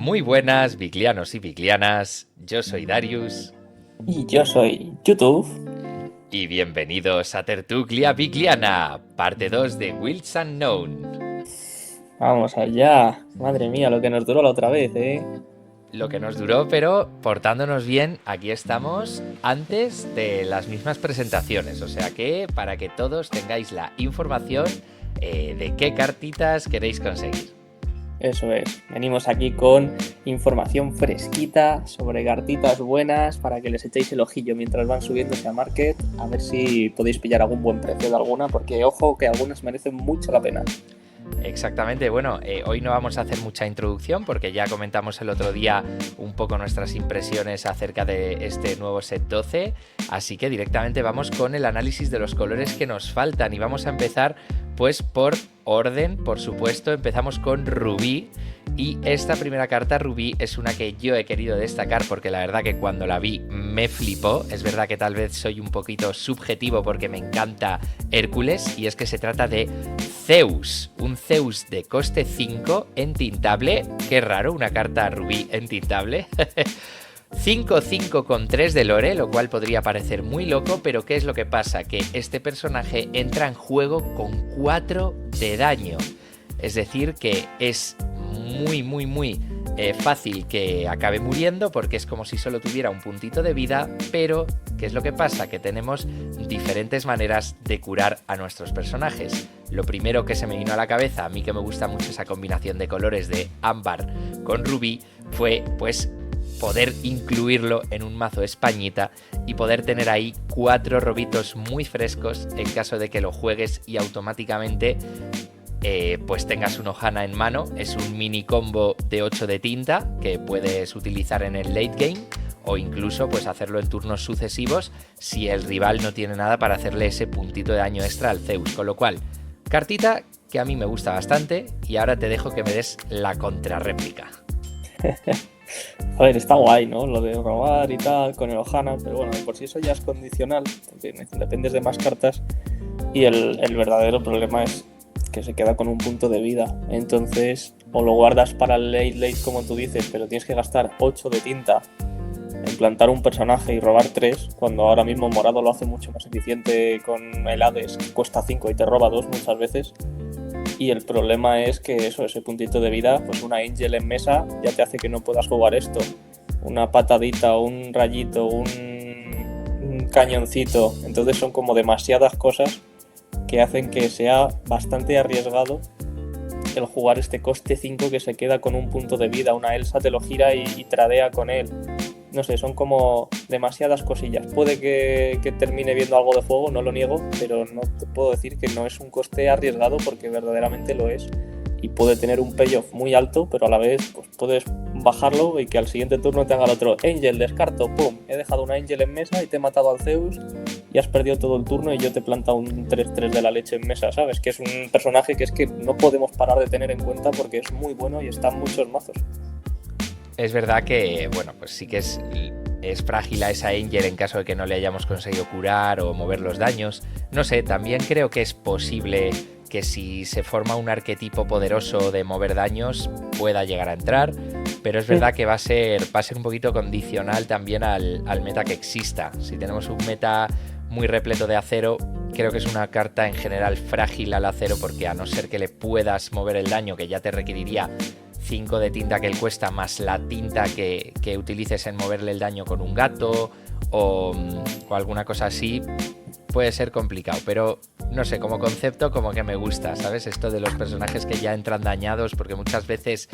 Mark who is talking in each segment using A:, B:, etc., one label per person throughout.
A: Muy buenas, Viglianos y Viglianas. Yo soy Darius
B: Y yo soy YouTube.
A: y bienvenidos a Tertulia Vigliana, parte 2 de Wilds Unknown.
B: Vamos allá. Madre mía, lo que nos duró la otra vez, ¿eh?
A: Lo que nos duró, pero portándonos bien, aquí estamos antes de las mismas presentaciones. O sea que para que todos tengáis la información de qué cartitas queréis conseguir.
B: Eso es. Venimos aquí con información fresquita sobre cartitas buenas para que les echéis el ojillo mientras van subiéndose a Market. A ver si podéis pillar algún buen precio de alguna, porque ojo que algunas merecen mucho la pena.
A: Exactamente, bueno, hoy no vamos a hacer mucha introducción porque ya comentamos el otro día un poco nuestras impresiones acerca de este nuevo set 12, así que directamente vamos con el análisis de los colores que nos faltan y vamos a empezar pues por orden, por supuesto, empezamos con Rubí. Y esta primera carta, Rubí, es una que yo he querido destacar porque la verdad que cuando la vi me flipó. Es verdad que tal vez soy un poquito subjetivo porque me encanta Hércules, y es que se trata de Zeus, un Zeus de coste 5 en tintable. Qué raro, una carta Rubí en tintable. 5-5 con 3 de lore, lo cual podría parecer muy loco, pero ¿qué es lo que pasa? Que este personaje entra en juego con 4 de daño. Es decir, que es muy fácil que acabe muriendo porque es como si solo tuviera un puntito de vida, pero ¿qué es lo que pasa? Que tenemos diferentes maneras de curar a nuestros personajes. Lo primero que se me vino a la cabeza, a mí que me gusta mucho esa combinación de colores de ámbar con rubí, fue pues poder incluirlo en un mazo españita y poder tener ahí 4 robitos muy frescos en caso de que lo juegues y automáticamente pues tengas un Ohana en mano. Es un mini combo de 8 de tinta que puedes utilizar en el late game o incluso pues hacerlo en turnos sucesivos si el rival no tiene nada para hacerle ese puntito de daño extra al Zeus, con lo cual, cartita que a mí me gusta bastante. Y ahora te dejo que me des la contrarréplica.
B: A ver, está guay, ¿no? Lo de robar y tal con el Ohana, pero bueno, por si eso ya es condicional, porque dependes de más cartas y el verdadero problema es que se queda con un punto de vida. Entonces, o lo guardas para el late como tú dices, pero tienes que gastar 8 de tinta en plantar un personaje y robar 3, cuando ahora mismo Morado lo hace mucho más eficiente con el Hades, que cuesta 5 y te roba 2 muchas veces. Y el problema es que eso, ese puntito de vida, pues una Angel en mesa ya te hace que no puedas jugar esto. Una patadita, un rayito, un cañoncito. Entonces son como demasiadas cosas que hacen que sea bastante arriesgado el jugar este coste 5 que se queda con un punto de vida. Una Elsa te lo gira y tradea con él. No sé, son como demasiadas cosillas. Puede que termine viendo algo de juego, no lo niego, pero no te puedo decir que no es un coste arriesgado porque verdaderamente lo es. Y puede tener un payoff muy alto, pero a la vez pues, puedes bajarlo y que al siguiente turno te haga el otro Angel, descarto, pum, he dejado un Angel en mesa y te he matado al Zeus y has perdido todo el turno y yo te he plantado un 3-3 de la leche en mesa, ¿sabes? Que es un personaje que es que no podemos parar de tener en cuenta porque es muy bueno y está en muchos mazos.
A: Es verdad que, bueno, pues sí que es frágil a esa Angel en caso de que no le hayamos conseguido curar o mover los daños. No sé, también creo que es posible que si se forma un arquetipo poderoso de mover daños pueda llegar a entrar, pero es verdad que va a ser un poquito condicional también al meta que exista. Si tenemos un meta muy repleto de acero, creo que es una carta en general frágil al acero, porque a no ser que le puedas mover el daño, que ya te requeriría 5 de tinta que él cuesta, más la tinta que utilices en moverle el daño con un gato o alguna cosa así, puede ser complicado. Pero no sé, como concepto como que me gusta, ¿sabes? Esto de los personajes que ya entran dañados, porque muchas veces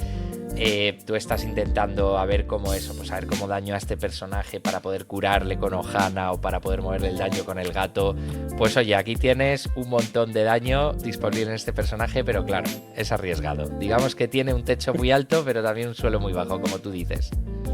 A: tú estás intentando a ver cómo eso, pues a ver cómo daño a este personaje para poder curarle con Ohana o para poder moverle el daño con el gato. Pues oye, aquí tienes un montón de daño disponible en este personaje, pero claro, es arriesgado. Digamos que tiene un techo muy alto, pero también un suelo muy bajo, como tú dices.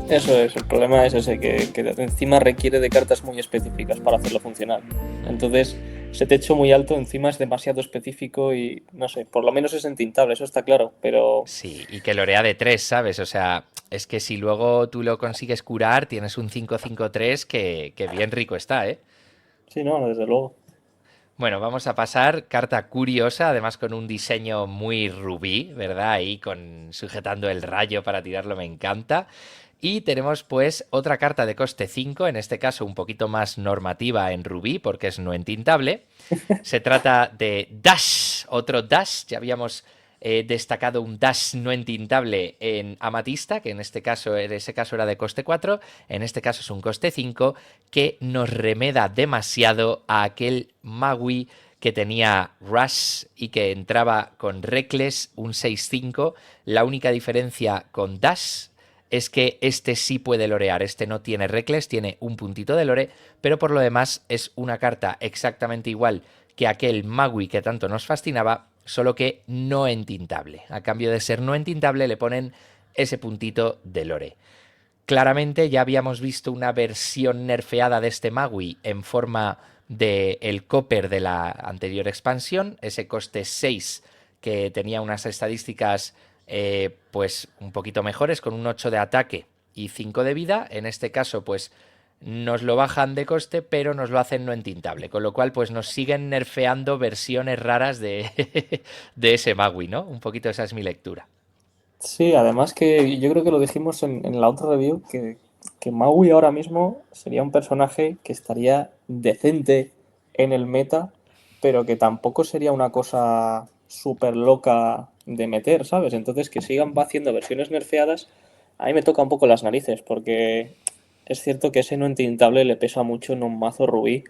B: Eso es, el problema es ese, que encima requiere de cartas muy específicas para hacerlo funcionar. Entonces, ese techo muy alto encima es demasiado específico y, no sé, por lo menos es entintable, eso está claro, pero
A: Sí, y que lorea de 3, ¿sabes? O sea, es que si luego tú lo consigues curar, tienes un 5-5-3 que bien rico está, ¿eh?
B: sí, no, desde luego.
A: Bueno, vamos a pasar carta curiosa, además con un diseño muy rubí, ¿verdad? Ahí con sujetando el rayo para tirarlo, me encanta. Y tenemos pues otra carta de coste 5, en este caso un poquito más normativa en rubí porque es no entintable. Se trata de Dash, otro Dash. Ya habíamos destacado un Dash no entintable en Amatista, que en ese caso era de coste 4. En este caso es un coste 5 que nos remeda demasiado a aquel Magui que tenía Rush y que entraba con Reckless, un 6-5. La única diferencia con Dash es que este sí puede lorear, este no tiene Reckless, tiene un puntito de lore, pero por lo demás es una carta exactamente igual que aquel Magui que tanto nos fascinaba, solo que no entintable. A cambio de ser no entintable le ponen ese puntito de lore. Claramente ya habíamos visto una versión nerfeada de este Magui en forma de el Copper de la anterior expansión, ese coste 6 que tenía unas estadísticas pues un poquito mejores, con un 8 de ataque y 5 de vida. En este caso pues nos lo bajan de coste, pero nos lo hacen no entintable, con lo cual pues nos siguen nerfeando versiones raras de, de ese Magui, ¿no? Un poquito esa es mi lectura.
B: Sí, además que yo creo que lo dijimos en la otra review, que Maui ahora mismo sería un personaje que estaría decente en el meta, pero que tampoco sería una cosa súper loca de meter, ¿sabes? Entonces que sigan haciendo versiones nerfeadas, a mí me toca un poco las narices, porque es cierto que ese no entintable le pesa mucho en un mazo rubí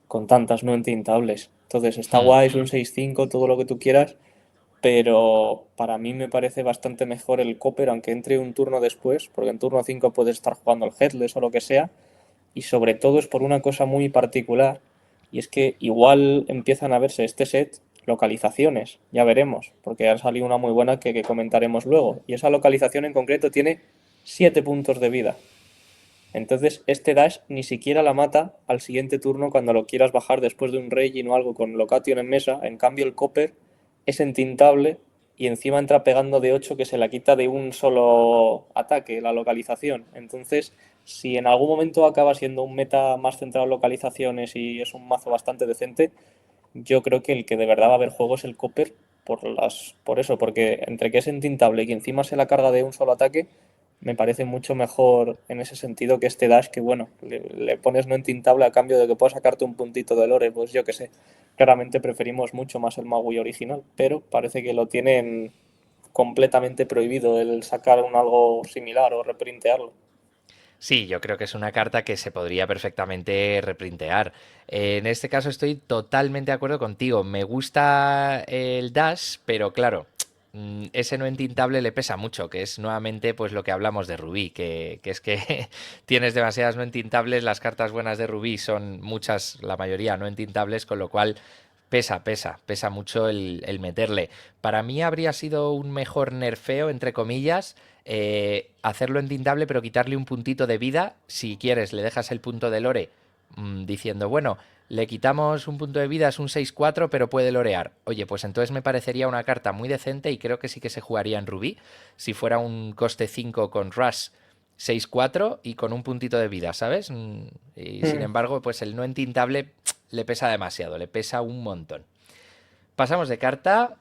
B: con tantas no entintables. Entonces está
A: Hmm.
B: guay, es un 6-5, todo lo que tú quieras, pero para mí me parece bastante mejor el Copper, aunque entre un turno después, porque en turno 5 puedes estar jugando al Headless o lo que sea, y sobre todo es por una cosa muy particular, y es que igual empiezan a verse este set localizaciones, ya veremos, porque ha salido una muy buena que comentaremos luego, y esa localización en concreto tiene 7 puntos de vida. Entonces, este dash ni siquiera la mata al siguiente turno cuando lo quieras bajar después de un Raging o algo con Location en mesa. En cambio, el Copper es entintable y encima entra pegando de 8 que se la quita de un solo ataque, la localización. Entonces, si en algún momento acaba siendo un meta más centrado en localizaciones y es un mazo bastante decente, yo creo que el que de verdad va a haber juego es el Copper por eso, porque entre que es entintable y que encima se la carga de un solo ataque, me parece mucho mejor en ese sentido que este dash que bueno, le pones no entintable a cambio de que puedas sacarte un puntito de lore, pues yo que sé. Claramente preferimos mucho más el Magui original, pero parece que lo tienen completamente prohibido el sacar un algo similar o reprintearlo.
A: Sí, yo creo que es una carta que se podría perfectamente reprintear. En este caso estoy totalmente de acuerdo contigo. Me gusta el Dash, pero claro, ese no entintable le pesa mucho, que es nuevamente pues lo que hablamos de Rubí, que es que tienes demasiadas no entintables, las cartas buenas de Rubí son muchas, la mayoría no entintables, con lo cual pesa mucho el meterle. Para mí habría sido un mejor nerfeo, entre comillas, hacerlo entintable pero quitarle un puntito de vida. Si quieres, le dejas el punto de lore diciendo, bueno, le quitamos un punto de vida, es un 6-4, pero puede lorear. Oye, pues entonces me parecería una carta muy decente y creo que sí que se jugaría en Rubí. Si fuera un coste 5 con Rush 6-4 y con un puntito de vida, ¿sabes? Y sin
B: Mm.
A: embargo, pues el no entintable le pesa demasiado, le pesa un montón. Pasamos de carta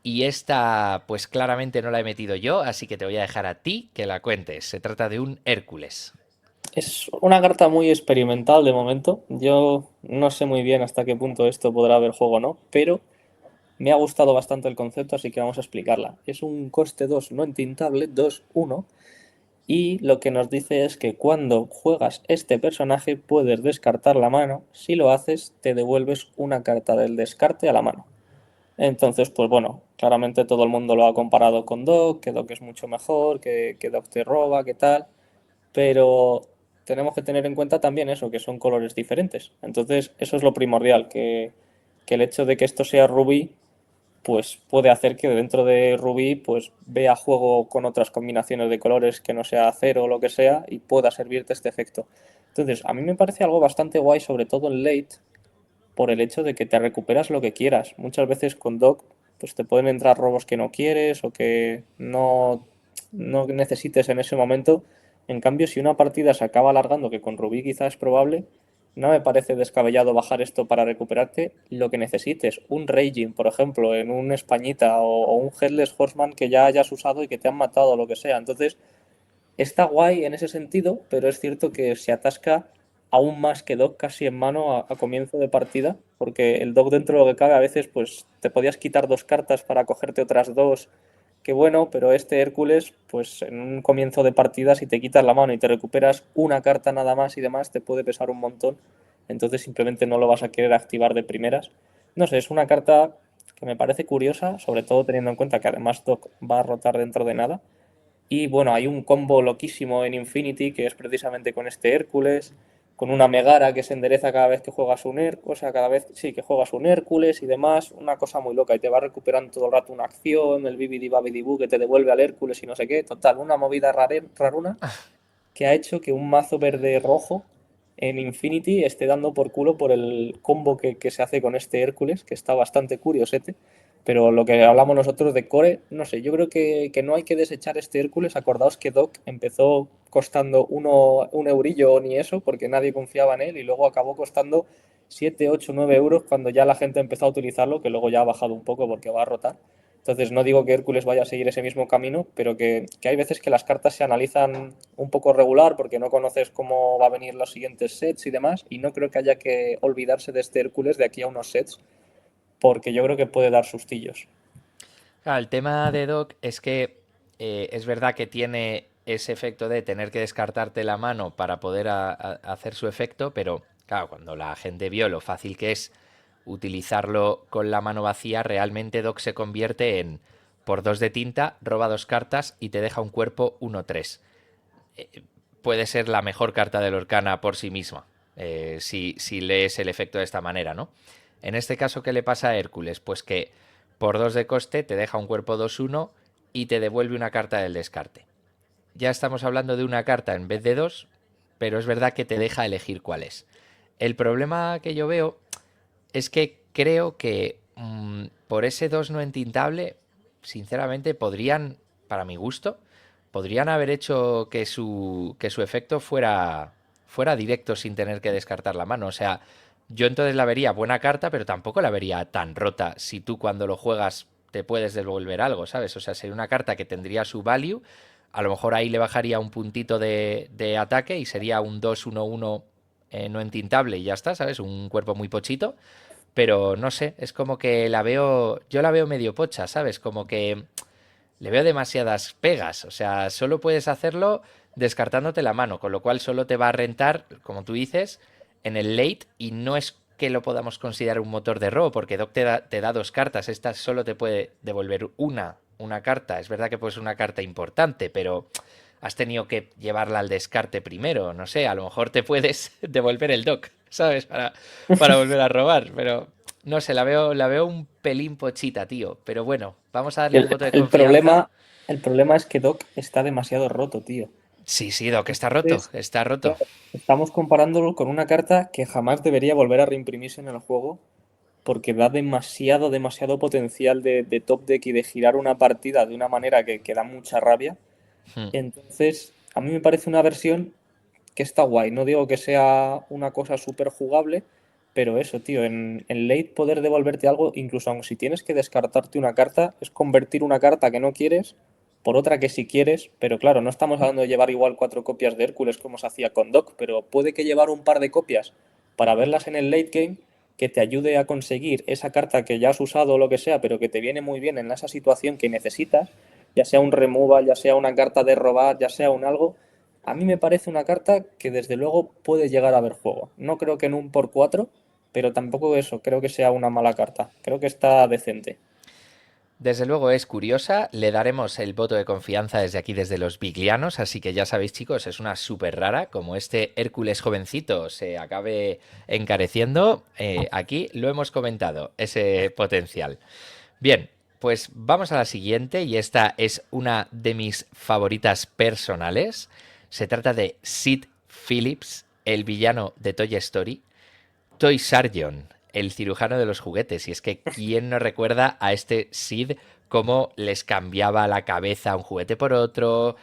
A: y esta pues claramente no la he metido yo, así que te voy a dejar a ti que la cuentes. Se trata de un Hércules.
B: Es una carta muy experimental de momento. Yo no sé muy bien hasta qué punto esto podrá haber juego o no, pero me ha gustado bastante el concepto, así que vamos a explicarla. Es un coste 2 no entintable, 2-1, y lo que nos dice es que cuando juegas este personaje puedes descartar la mano. Si lo haces, te devuelves una carta del descarte a la mano. Entonces, pues bueno, claramente todo el mundo lo ha comparado con Doc, que Doc es mucho mejor, que Doc te roba, que tal, pero tenemos que tener en cuenta también eso, que son colores diferentes. Entonces, eso es lo primordial, que el hecho de que esto sea rubí pues puede hacer que dentro de Ruby pues vea juego con otras combinaciones de colores que no sea cero o lo que sea y pueda servirte este efecto. Entonces, a mí me parece algo bastante guay, sobre todo en late, por el hecho de que te recuperas lo que quieras. Muchas veces con Doc pues te pueden entrar robos que no quieres o que no necesites en ese momento. En cambio, si una partida se acaba alargando, que con Ruby quizás es probable, no me parece descabellado bajar esto para recuperarte lo que necesites. Un Raging, por ejemplo, en un Españita o un Headless Horseman que ya hayas usado y que te han matado o lo que sea. Entonces, está guay en ese sentido, pero es cierto que se atasca aún más que Doc casi en mano a comienzo de partida, porque el Doc dentro de lo que cabe a veces pues te podías quitar 2 cartas para cogerte otras 2, que bueno, pero este Hércules pues en un comienzo de partida si te quitas la mano y te recuperas una carta nada más y demás te puede pesar un montón, entonces simplemente no lo vas a querer activar de primeras. No sé, es una carta que me parece curiosa, sobre todo teniendo en cuenta que además Doc va a rotar dentro de nada. Y bueno, hay un combo loquísimo en Infinity que es precisamente con este Hércules, con una Megara que se endereza cada vez que juegas un Hércules, o sea, cada vez sí que juegas un Hércules y demás, una cosa muy loca y te va recuperando todo el rato una acción, el Bibidi Babidi Boo que te devuelve al Hércules y no sé qué, total, una movida raruna que ha hecho que un mazo verde-rojo en Infinity esté dando por culo por el combo que se hace con este Hércules, que está bastante curiosete. Pero lo que hablamos nosotros de Core, no sé, yo creo que no hay que desechar este Hércules. Acordaos que Doc empezó costando un eurillo o ni eso, porque nadie confiaba en él, y luego acabó costando 7 8 9 euros cuando ya la gente empezó a utilizarlo, que luego ya ha bajado un poco porque va a rotar. Entonces no digo que Hércules vaya a seguir ese mismo camino, pero que hay veces que las cartas se analizan un poco regular porque no conoces cómo va a venir los siguientes sets y demás, y no creo que haya que olvidarse de este Hércules de aquí a unos sets, porque yo creo que puede dar sustillos.
A: Claro, el tema de Doc es que es verdad que tiene ese efecto de tener que descartarte la mano para poder hacer su efecto, pero claro, cuando la gente vio lo fácil que es utilizarlo con la mano vacía, realmente Doc se convierte en por 2 de tinta, roba 2 cartas y te deja un cuerpo 1-3. Puede ser la mejor carta de Lorcana por sí misma, si lees el efecto de esta manera, ¿no? En este caso, ¿qué le pasa a Hércules? Pues que por 2 de coste te deja un cuerpo 2-1 y te devuelve una carta del descarte. Ya estamos hablando de una carta en vez de dos, pero es verdad que te deja elegir cuál es. El problema que yo veo es que creo que por ese 2 no entintable, sinceramente, para mi gusto, podrían haber hecho que su efecto fuera directo sin tener que descartar la mano. O sea, yo entonces la vería buena carta, pero tampoco la vería tan rota si tú cuando lo juegas te puedes devolver algo, ¿sabes? O sea, sería una carta que tendría su value. A lo mejor ahí le bajaría un puntito de ataque y sería un 2-1-1 no entintable y ya está, ¿sabes? Un cuerpo muy pochito. Pero no sé, es como que yo la veo medio pocha, ¿sabes? Como que le veo demasiadas pegas. O sea, solo puedes hacerlo descartándote la mano, con lo cual solo te va a rentar, como tú dices, en el late y no es que lo podamos considerar un motor de robo, porque Doc te da 2 cartas, esta solo te puede devolver una carta. Es verdad que pues una carta importante, pero has tenido que llevarla al descarte primero. No sé, a lo mejor te puedes devolver el Doc, ¿sabes? Para volver a robar, pero no sé, la veo un pelín pochita, tío. Pero bueno, vamos a darle el
B: El,
A: voto de
B: el
A: confianza.
B: problema, el problema es que Doc está demasiado roto, tío.
A: Sí, sí, Doc, está roto,
B: Entonces,
A: está roto.
B: claro, estamos comparándolo con una carta que jamás debería volver a reimprimirse en el juego porque da demasiado potencial de top deck y de girar una partida de una manera que da mucha rabia.
A: Hmm.
B: Entonces, a mí me parece una versión que está guay. No digo que sea una cosa súper jugable, pero eso, tío, en late poder devolverte algo, incluso aun si tienes que descartarte una carta, es convertir una carta que no quieres por otra que sí quieres, pero claro, no estamos hablando de llevar igual 4 copias de Hércules como se hacía con Doc, pero puede que llevar un par de copias para verlas en el late game que te ayude a conseguir esa carta que ya has usado o lo que sea, pero que te viene muy bien en esa situación que necesitas, ya sea un removal, ya sea una carta de robar, ya sea un algo. A mí me parece una carta que desde luego puede llegar a ver juego. No creo que en un por 4, pero tampoco eso, creo que sea una mala carta. Creo que está decente.
A: Desde luego es curiosa, le daremos el voto de confianza desde aquí, desde los Biglianos, así que ya sabéis chicos, es una súper rara, como este Hércules jovencito se acabe encareciendo, aquí lo hemos comentado, ese potencial. Bien, pues vamos a la siguiente y esta es una de mis favoritas personales. Se trata de Sid Phillips, el villano de Toy Story. Toy Sargon, el cirujano de los juguetes. Y es que, ¿quién no recuerda a este Sid cómo les cambiaba la cabeza un juguete por otro,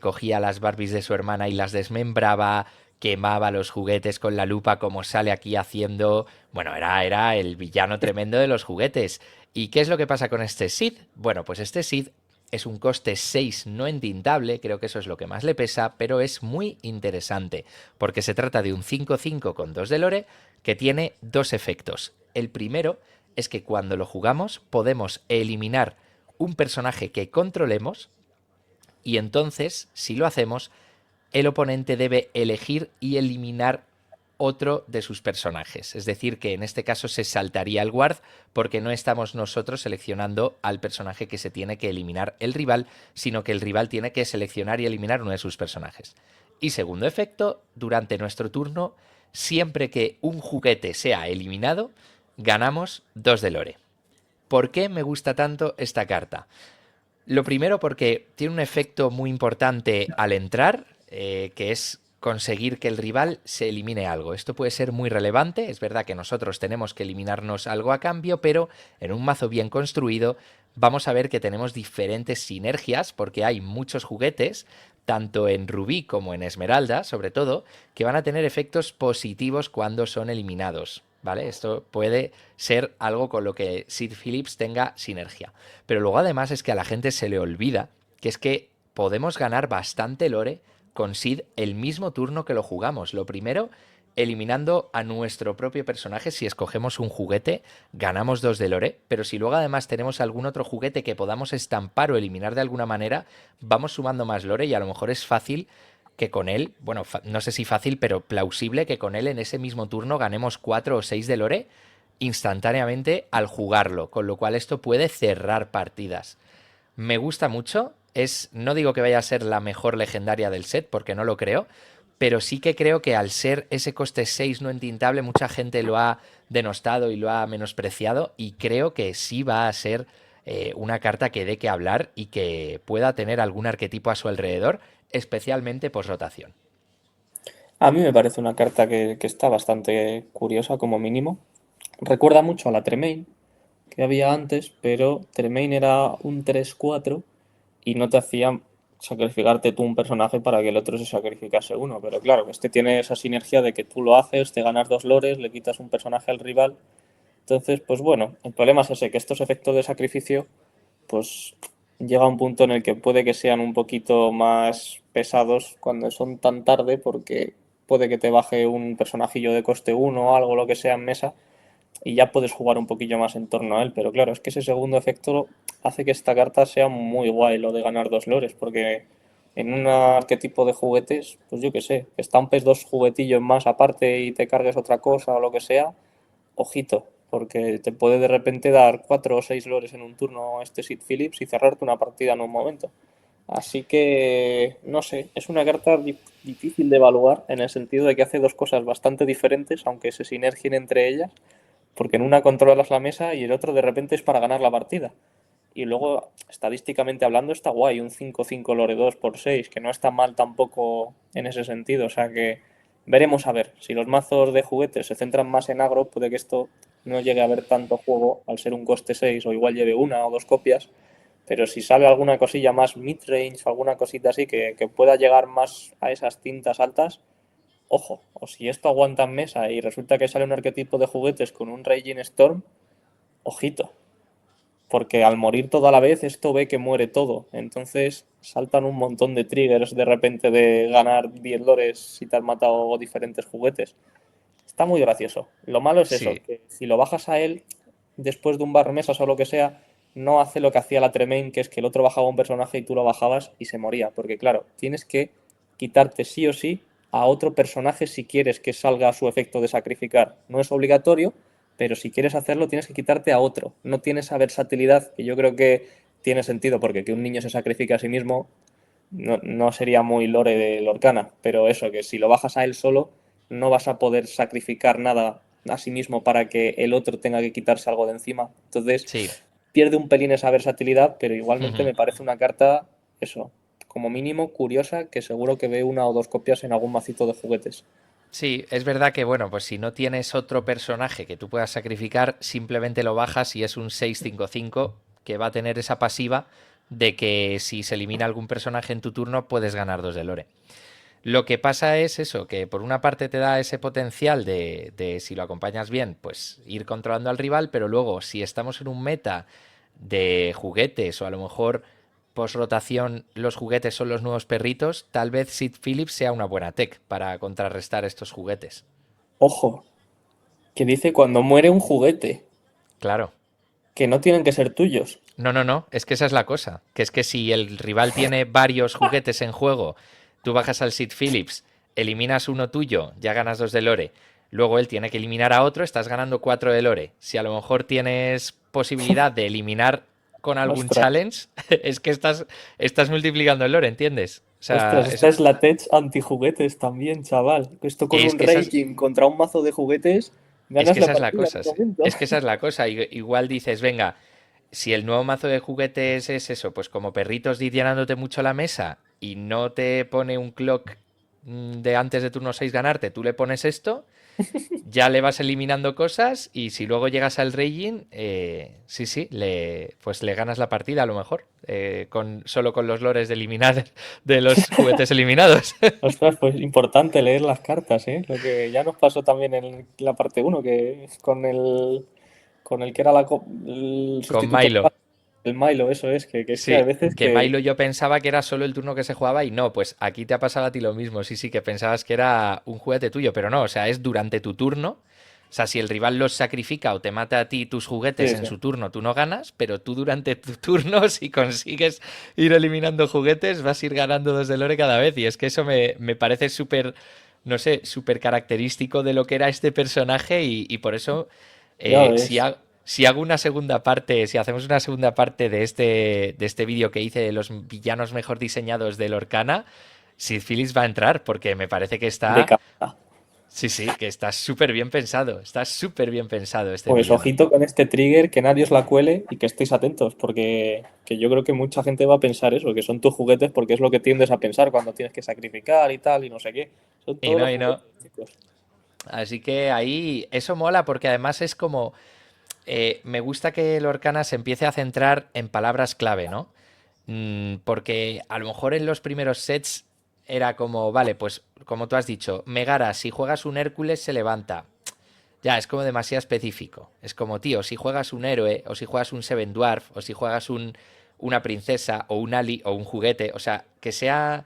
A: cogía las Barbies de su hermana y las desmembraba, quemaba los juguetes con la lupa como sale aquí haciendo... Bueno, era el villano tremendo de los juguetes. ¿Y qué es lo que pasa con este Sid? Bueno, pues este Sid es un coste 6 no entintable, creo que eso es lo que más le pesa, pero es muy interesante, porque se trata de un 5/5 con 2 de lore que tiene dos efectos. El primero es que cuando lo jugamos podemos eliminar un personaje que controlemos y entonces, si lo hacemos, el oponente debe elegir y eliminar otro de sus personajes. Es decir, que en este caso se saltaría el guard porque no estamos nosotros seleccionando al personaje que se tiene que eliminar el rival, sino que el rival tiene que seleccionar y eliminar uno de sus personajes. Y segundo efecto, durante nuestro turno, siempre que un juguete sea eliminado, ganamos 2 de lore. ¿Por qué me gusta tanto esta carta? Lo primero porque tiene un efecto muy importante al entrar, que es conseguir que el rival se elimine algo. Esto puede ser muy relevante, es verdad que nosotros tenemos que eliminarnos algo a cambio, pero en un mazo bien construido vamos a ver que tenemos diferentes sinergias porque hay muchos juguetes, tanto en Rubí como en Esmeralda, sobre todo, que van a tener efectos positivos cuando son eliminados. ¿Vale? Esto puede ser algo con lo que Sid Phillips tenga sinergia. Pero luego además es que a la gente se le olvida que es que podemos ganar bastante lore con Sid el mismo turno que lo jugamos. Lo primero, eliminando a nuestro propio personaje. Si escogemos un juguete, ganamos 2 de lore, pero si luego además tenemos algún otro juguete que podamos estampar o eliminar de alguna manera, vamos sumando más lore y a lo mejor es fácil que con él, bueno, no sé si fácil, pero plausible que con él en ese mismo turno ganemos 4 o 6 de lore instantáneamente al jugarlo, con lo cual esto puede cerrar partidas. Me gusta mucho, no digo que vaya a ser la mejor legendaria del set, porque no lo creo, pero sí que creo que al ser ese coste 6 no entintable, mucha gente lo ha denostado y lo ha menospreciado, y creo que sí va a ser una carta que dé que hablar y que pueda tener algún arquetipo a su alrededor, especialmente post rotación.
B: A mí me parece una carta que está bastante curiosa como mínimo. Recuerda mucho a la Tremaine que había antes, pero Tremaine era un 3/4 y no te hacía sacrificarte tú un personaje para que el otro se sacrificase uno. Pero claro, este tiene esa sinergia de que tú lo haces, te ganas 2 lores, le quitas un personaje al rival. Entonces, pues bueno, el problema es ese, que estos efectos de sacrificio, pues llega un punto en el que puede que sean un poquito más pesados cuando son tan tarde, porque puede que te baje un personajillo de coste 1 o algo, lo que sea en mesa, y ya puedes jugar un poquillo más en torno a él. Pero claro, es que ese segundo efecto hace que esta carta sea muy guay, lo de ganar 2 lores, porque en un arquetipo de juguetes, pues yo qué sé, que estampes 2 juguetillos más aparte y te cargues otra cosa o lo que sea, ojito, porque te puede de repente dar 4 o 6 lores en un turno este Sid Phillips y cerrarte una partida en un momento. Así que, no sé, es una carta difícil de evaluar en el sentido de que hace dos cosas bastante diferentes, aunque se sinergien entre ellas, porque en una controlas la mesa y el otro de repente es para ganar la partida. Y luego, estadísticamente hablando, está guay, un 5/5 lore 2 por 6 que no está mal tampoco en ese sentido. O sea que veremos a ver. Si los mazos de juguetes se centran más en agro, puede que esto no llegue a haber tanto juego al ser un coste 6 o igual lleve una o dos copias. Pero si sale alguna cosilla más mid-range o alguna cosita así que pueda llegar más a esas tintas altas, ojo. O si esto aguanta en mesa y resulta que sale un arquetipo de juguetes con un Raging Storm, ojito, porque al morir todo a la vez esto ve que muere todo, entonces saltan un montón de triggers de repente de ganar 10 lores si te has matado diferentes juguetes. Está muy gracioso. Lo malo es eso,
A: Sí,
B: que si lo bajas a él después de un bar mesas o lo que sea, no hace lo que hacía la Tremaine, que es que el otro bajaba un personaje y tú lo bajabas y se moría, porque claro, tienes que quitarte sí o sí a otro personaje si quieres que salga su efecto de sacrificar. No es obligatorio, pero si quieres hacerlo tienes que quitarte a otro. No tienes esa versatilidad que yo creo que tiene sentido, porque que un niño se sacrifique a sí mismo no sería muy lore de Lorcana, pero eso, que si lo bajas a él solo, no vas a poder sacrificar nada a sí mismo para que el otro tenga que quitarse algo de encima. Entonces,
A: sí.
B: pierde un pelín esa versatilidad, pero igualmente
A: Ujú.
B: me parece una carta, eso, como mínimo curiosa, que seguro que ve una o dos copias en algún macito de juguetes.
A: Sí, es verdad que, bueno, pues si no tienes otro personaje que tú puedas sacrificar, simplemente lo bajas y es un 6/5/5 que va a tener esa pasiva de que si se elimina algún personaje en tu turno puedes ganar 2 de lore. Lo que pasa es eso, que por una parte te da ese potencial de si lo acompañas bien, pues ir controlando al rival, pero luego si estamos en un meta de juguetes o a lo mejor post rotación los juguetes son los nuevos perritos, tal vez Sid Phillips sea una buena tech para contrarrestar estos juguetes.
B: Ojo, que dice cuando muere un juguete,
A: Claro.
B: que no tienen que ser tuyos.
A: No, no, no, es que esa es la cosa, que es que si el rival tiene varios juguetes en juego, tú bajas al Sid Phillips, eliminas uno tuyo, ya ganas 2 de lore, luego él tiene que eliminar a otro, estás ganando 4 de lore. Si a lo mejor tienes posibilidad de eliminar con algún
B: Ostras,
A: challenge, es que estás multiplicando el lore, ¿entiendes? O sea,
B: ostras, esta es la tech anti-juguetes también, chaval. Esto con
A: es
B: un
A: que esa
B: Raging contra un mazo de juguetes,
A: es
B: ganas
A: que
B: la
A: esa es la
B: partida en
A: cosa,
B: un momento.
A: es que esa es la cosa. Igual dices, venga, si el nuevo mazo de juguetes es eso, pues como perritos llenándote mucho la mesa y no te pone un clock de antes de turno 6 ganarte, tú le pones esto, ya le vas eliminando cosas y si luego llegas al Raging, sí, sí, pues le ganas la partida a lo mejor, solo con los lores de eliminar de los juguetes eliminados.
B: Ostras, pues importante leer las cartas, ¿eh? Lo que ya nos pasó también en la parte uno que con el que era el
A: Con
B: sustituto,
A: Milo.
B: el Milo, eso es, que es que hay
A: Sí,
B: veces
A: que
B: que
A: Milo yo pensaba que era solo el turno que se jugaba y no, pues aquí te ha pasado a ti lo mismo, sí, sí, que pensabas que era un juguete tuyo, pero no, o sea, es durante tu turno, o sea, si el rival los sacrifica o te mata a ti tus juguetes
B: sí,
A: en
B: sí.
A: su turno, tú no ganas, pero tú durante tu turno, si consigues ir eliminando juguetes, vas a ir ganando 2 de lore cada vez y es que eso me parece súper, no sé, súper característico de lo que era este personaje y por eso
B: Ya
A: eh, si,
B: ves.
A: ha- si hago una segunda parte, si hacemos una segunda parte de este vídeo que hice de los villanos mejor diseñados del Orcana, Sid Phillips va a entrar porque me parece que
B: De
A: está,
B: cabeza.
A: sí, sí, que está súper bien pensado este
B: Pues
A: villano.
B: ojito con este trigger, que nadie os la cuele y que estéis atentos, porque que yo creo que mucha gente va a pensar eso, que son tus juguetes, porque es lo que tiendes a pensar cuando tienes que sacrificar y tal, y no sé qué. Son
A: Y
B: todos
A: no,
B: los
A: y no.
B: juguetes, chicos.
A: Así que ahí eso mola porque además es como, me gusta que el Orcana se empiece a centrar en palabras clave, ¿no? Porque a lo mejor en los primeros sets era como, vale, pues como tú has dicho, Megara, si juegas un Hércules se levanta. Ya, es como demasiado específico. Es como, tío, si juegas un héroe, o si juegas un Seven Dwarf, o si juegas una princesa, o un Ali, o un juguete, o sea, que sea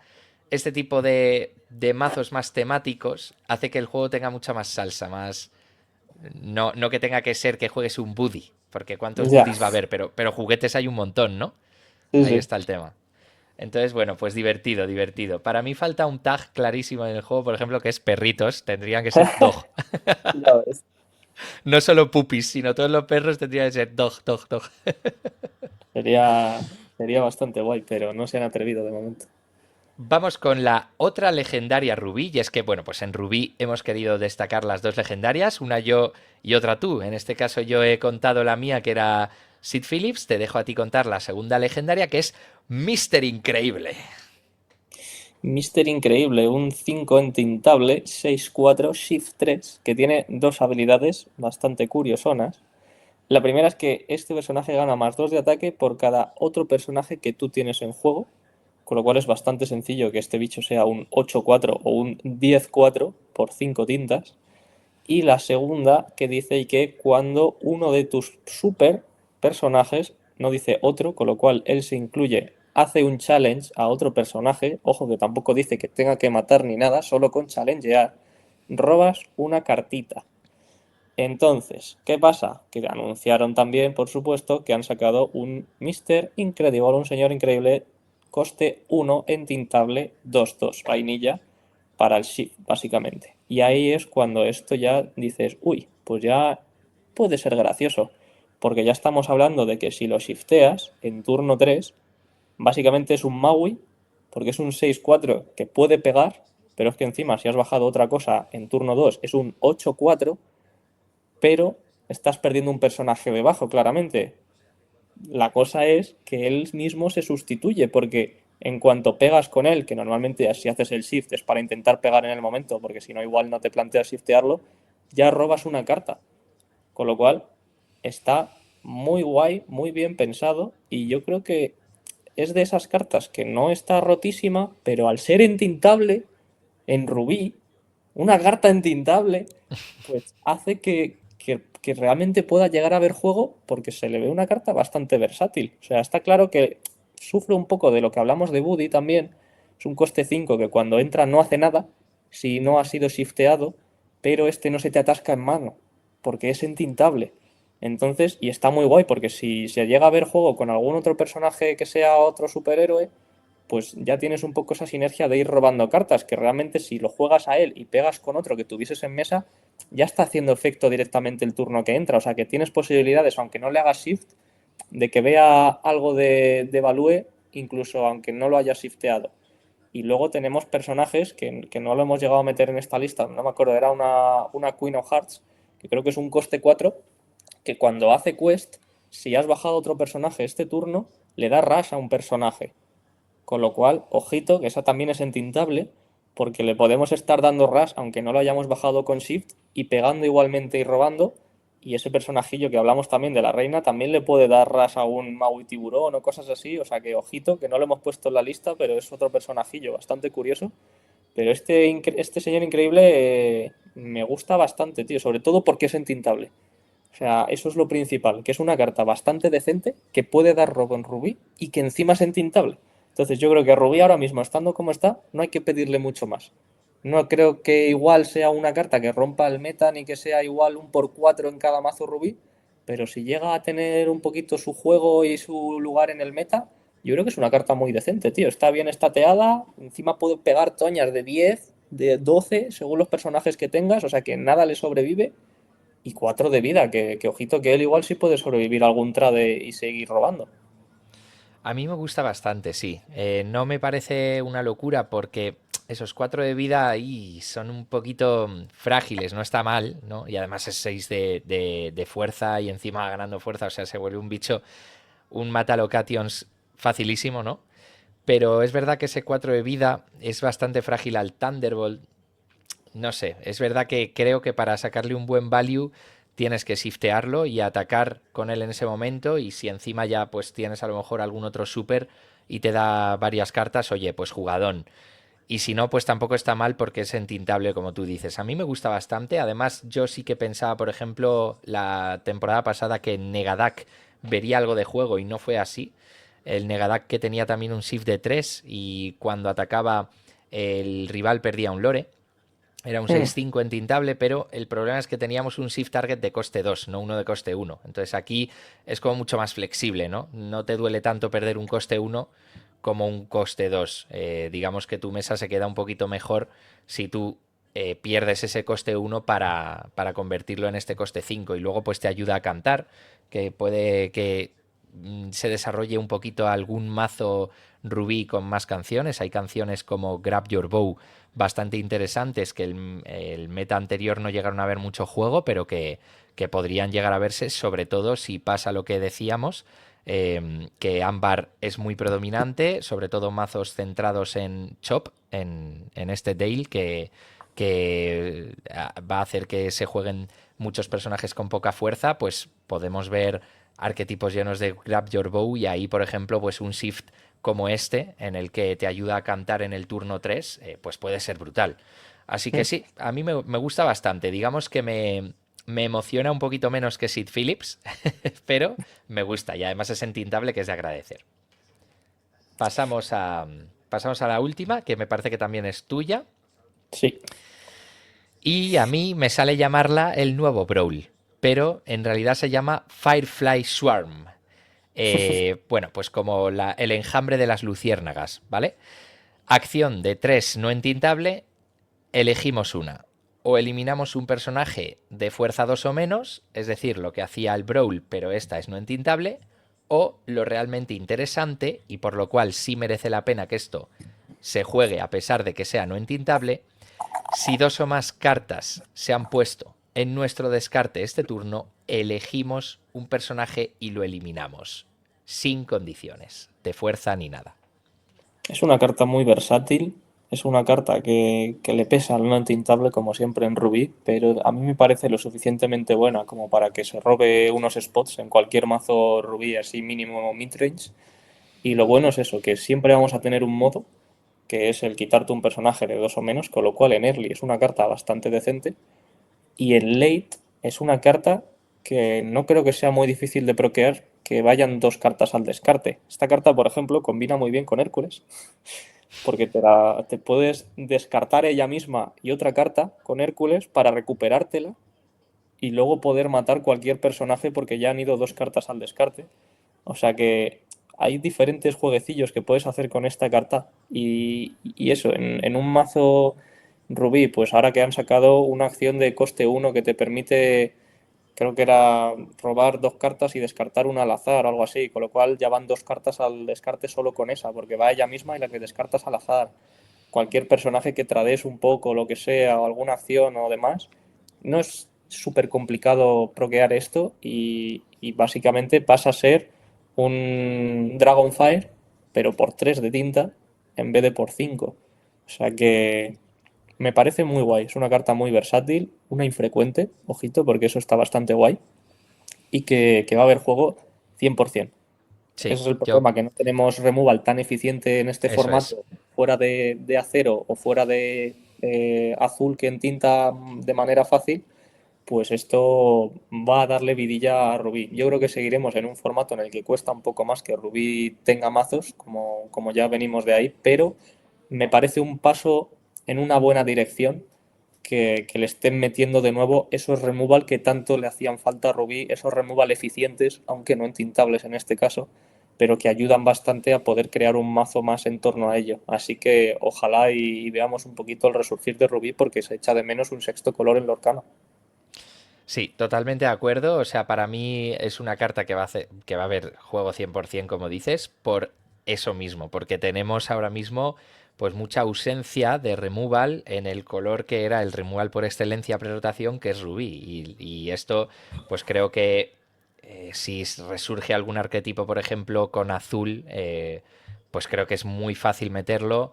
A: este tipo de mazos más temáticos, hace que el juego tenga mucha más salsa, más... No, no que tenga que ser que juegues un Buddy, porque ¿cuántos
B: Ya,
A: Buddies va a haber? Pero juguetes hay un montón, ¿no?
B: sí,
A: Ahí
B: sí.
A: está el tema. Entonces, bueno, pues divertido, divertido. Para mí falta un tag clarísimo en el juego, por ejemplo, que es perritos, tendrían que ser dog.
B: Ya ves.
A: No solo puppies, sino todos los perros tendrían que ser dog, dog, dog.
B: Sería bastante guay, pero no se han atrevido de momento.
A: Vamos con la otra legendaria Rubí, y es que, bueno, pues en Rubí hemos querido destacar las dos legendarias, una yo y otra tú. En este caso yo he contado la mía, que era Sid Phillips, te dejo a ti contar la segunda legendaria, que es Mister Increíble.
B: Mister Increíble, un 5 entintable, 6-4, Shift 3, que tiene dos habilidades bastante curiosonas. La primera es que este personaje gana más 2 de ataque por cada otro personaje que tú tienes en juego, con lo cual es bastante sencillo que este bicho sea un 8-4 o un 10-4 por 5 tintas. Y la segunda que dice que cuando uno de tus super personajes, no dice otro, con lo cual él se incluye, hace un challenge a otro personaje, ojo que tampoco dice que tenga que matar ni nada, solo con challengear, robas una cartita. Entonces, ¿qué pasa? Que anunciaron también, por supuesto, que han sacado un Mr. Incredible, un señor increíble, coste 1 entintable 2-2, vainilla, para el Shift, básicamente. Y ahí es cuando esto ya dices, uy, pues ya puede ser gracioso, porque ya estamos hablando de que si lo shifteas en turno 3, básicamente es un Maui, porque es un 6-4 que puede pegar, pero es que encima si has bajado otra cosa en turno 2 es un 8-4, pero estás perdiendo un personaje debajo, claramente. La cosa es que él mismo se sustituye, porque en cuanto pegas con él, que normalmente si haces el shift es para intentar pegar en el momento, porque si no igual no te planteas shiftearlo, ya robas una carta. Con lo cual, está muy guay, muy bien pensado, y yo creo que es de esas cartas que no está rotísima, pero al ser entintable, En Rubí, una carta entintable, pues hace que realmente pueda llegar a ver juego porque se le ve una carta bastante versátil. O sea, está claro que sufre un poco de lo que hablamos de Buddy también. Es un coste 5 que cuando entra no hace nada si no ha sido shifteado, pero este no se te atasca en mano porque es entintable. Entonces, y está muy guay porque si se llega a ver juego con algún otro personaje que sea otro superhéroe, pues ya tienes un poco esa sinergia de ir robando cartas, que realmente si lo juegas a él y pegas con otro que tuvieses en mesa, ya está haciendo efecto directamente el turno que entra. O sea que tienes posibilidades, aunque no le hagas shift, de que vea algo de value, incluso aunque no lo haya shifteado. Y luego tenemos personajes que no lo hemos llegado a meter en esta lista, no me acuerdo, era una Queen of Hearts, que creo que es un coste 4 que cuando hace quest, si has bajado otro personaje este turno, le da rush a un personaje. Con lo cual, ojito, que esa también es entintable, porque le podemos estar dando rush, aunque no lo hayamos bajado con shift, y pegando igualmente y robando. Y ese personajillo que hablamos también de la reina, también le puede dar rush a un Maui tiburón o cosas así. O sea que, ojito, que no lo hemos puesto en la lista, pero es otro personajillo bastante curioso. Pero este señor increíble me gusta bastante, tío, sobre todo porque es entintable. O sea, eso es lo principal, que es una carta bastante decente, que puede dar robo en Rubí y que encima es entintable. Entonces yo creo que Rubí ahora mismo, estando como está, no hay que pedirle mucho más. No creo que igual sea una carta que rompa el meta ni que sea igual un por 4 en cada mazo Rubí, pero si llega a tener un poquito su juego y su lugar en el meta, yo creo que es una carta muy decente, tío. Está bien estateada, encima puede pegar toñas de 10, de 12, según los personajes que tengas, o sea que nada le sobrevive y 4 de vida, que ojito que él igual sí puede sobrevivir algún trade y seguir robando.
A: A mí me gusta bastante, sí. No me parece una locura porque esos 4 de vida ahí son un poquito frágiles, no está mal, ¿no? Y además es 6 de fuerza y encima ganando fuerza, o sea, se vuelve un bicho, un Matalocations facilísimo, ¿no? Pero es verdad que ese 4 de vida es bastante frágil al Thunderbolt. No sé, es verdad que creo que para sacarle un buen value tienes que shiftearlo y atacar con él en ese momento, y si encima ya pues tienes a lo mejor algún otro super y te da varias cartas, oye, pues jugadón. Y si no, pues tampoco está mal porque es entintable, como tú dices. A mí me gusta bastante. Además, yo sí que pensaba, por ejemplo, la temporada pasada que Negadak vería algo de juego y no fue así. El Negadak que tenía también un shift de 3 y cuando atacaba el rival perdía un lore. Era un
B: Mm.
A: 6-5 entintable, pero el problema es que teníamos un shift target de coste 2, no uno de coste 1. Entonces aquí es como mucho más flexible, ¿no? No te duele tanto perder un coste 1 como un coste 2. Digamos que tu mesa se queda un poquito mejor si tú pierdes ese coste 1 para convertirlo en este coste 5 y luego pues te ayuda a cantar, que puede que se desarrolle un poquito algún mazo rubí con más canciones. Hay canciones como Grab Your Bow bastante interesantes que el meta anterior no llegaron a ver mucho juego, pero que podrían llegar a verse, sobre todo si pasa lo que decíamos, que Ámbar es muy predominante, sobre todo mazos centrados en Chop, en este Dale, que va a hacer que se jueguen muchos personajes con poca fuerza, pues podemos ver arquetipos llenos de Grab Your Bow y ahí, por ejemplo, pues un shift como este, en el que te ayuda a cantar en el turno 3 pues puede ser brutal. Así que
B: Mm.
A: sí, a mí me gusta bastante. Digamos que me emociona un poquito menos que Sid Phillips, pero me gusta y además es entintable, que es de agradecer. Pasamos a, pasamos a la última, que me parece que también es tuya,
B: Sí.
A: y a mí me sale llamarla el nuevo Brawl, pero en realidad se llama Firefly Swarm. Bueno, pues como el enjambre de las luciérnagas, ¿vale? Acción de 3 no entintable, elegimos una. O eliminamos un personaje de fuerza 2 o menos, es decir, lo que hacía el Brawl, pero esta es no entintable, o lo realmente interesante, y por lo cual sí merece la pena que esto se juegue a pesar de que sea no entintable, si 2 o más cartas se han puesto en nuestro descarte este turno, elegimos un personaje y lo eliminamos, sin condiciones, de fuerza ni nada.
B: Es una carta muy versátil. Es una carta que le pesa al no entintable, como siempre en Rubí, pero a mí me parece lo suficientemente buena como para que se robe unos spots en cualquier mazo Rubí así mínimo midrange. Y lo bueno es eso, que siempre vamos a tener un modo que es el quitarte un personaje de 2 o menos, con lo cual en early es una carta bastante decente. Y en late es una carta que no creo que sea muy difícil de proquear que vayan 2 cartas al descarte. Esta carta, por ejemplo, combina muy bien con Hércules, porque te puedes descartar ella misma y otra carta con Hércules para recuperártela y luego poder matar cualquier personaje porque ya han ido 2 cartas al descarte. O sea que hay diferentes jueguecillos que puedes hacer con esta carta. Y eso, en un mazo Rubí, pues ahora que han sacado una acción de coste uno que te permite, creo que era robar 2 cartas y descartar una al azar o algo así, con lo cual ya van 2 cartas al descarte solo con esa, porque va ella misma y la que descartas al azar. Cualquier personaje que trades un poco, lo que sea, o alguna acción o demás, no es súper complicado proquear esto y básicamente pasa a ser un Dragonfire, pero por 3 de tinta en vez de por 5. O sea que me parece muy guay. Es una carta muy versátil, una infrecuente, ojito, porque eso está bastante guay. Y que va a haber juego 100%.
A: Sí,
B: Ese es el
A: yo,
B: problema, que no tenemos removal tan eficiente en este
A: eso es.
B: formato, fuera de acero o fuera de azul que entinta de manera fácil, pues esto va a darle vidilla a Rubí. Yo creo que seguiremos en un formato en el que cuesta un poco más que Rubí tenga mazos, como ya venimos de ahí, pero me parece un paso en una buena dirección que le estén metiendo de nuevo esos removal que tanto le hacían falta a Rubí, esos removal eficientes, aunque no entintables en este caso, pero que ayudan bastante a poder crear un mazo más en torno a ello. Así que ojalá y veamos un poquito el resurgir de Rubí porque se echa de menos un sexto color en Lorcana.
A: Sí, totalmente de acuerdo. O sea, para mí es una carta que va a que va a haber juego 100%, como dices, por eso mismo, porque tenemos ahora mismo pues mucha ausencia de removal en el color que era el removal por excelencia pre-rotación, que es rubí. Y esto, pues creo que si resurge algún arquetipo, por ejemplo, con azul, pues creo que es muy fácil meterlo.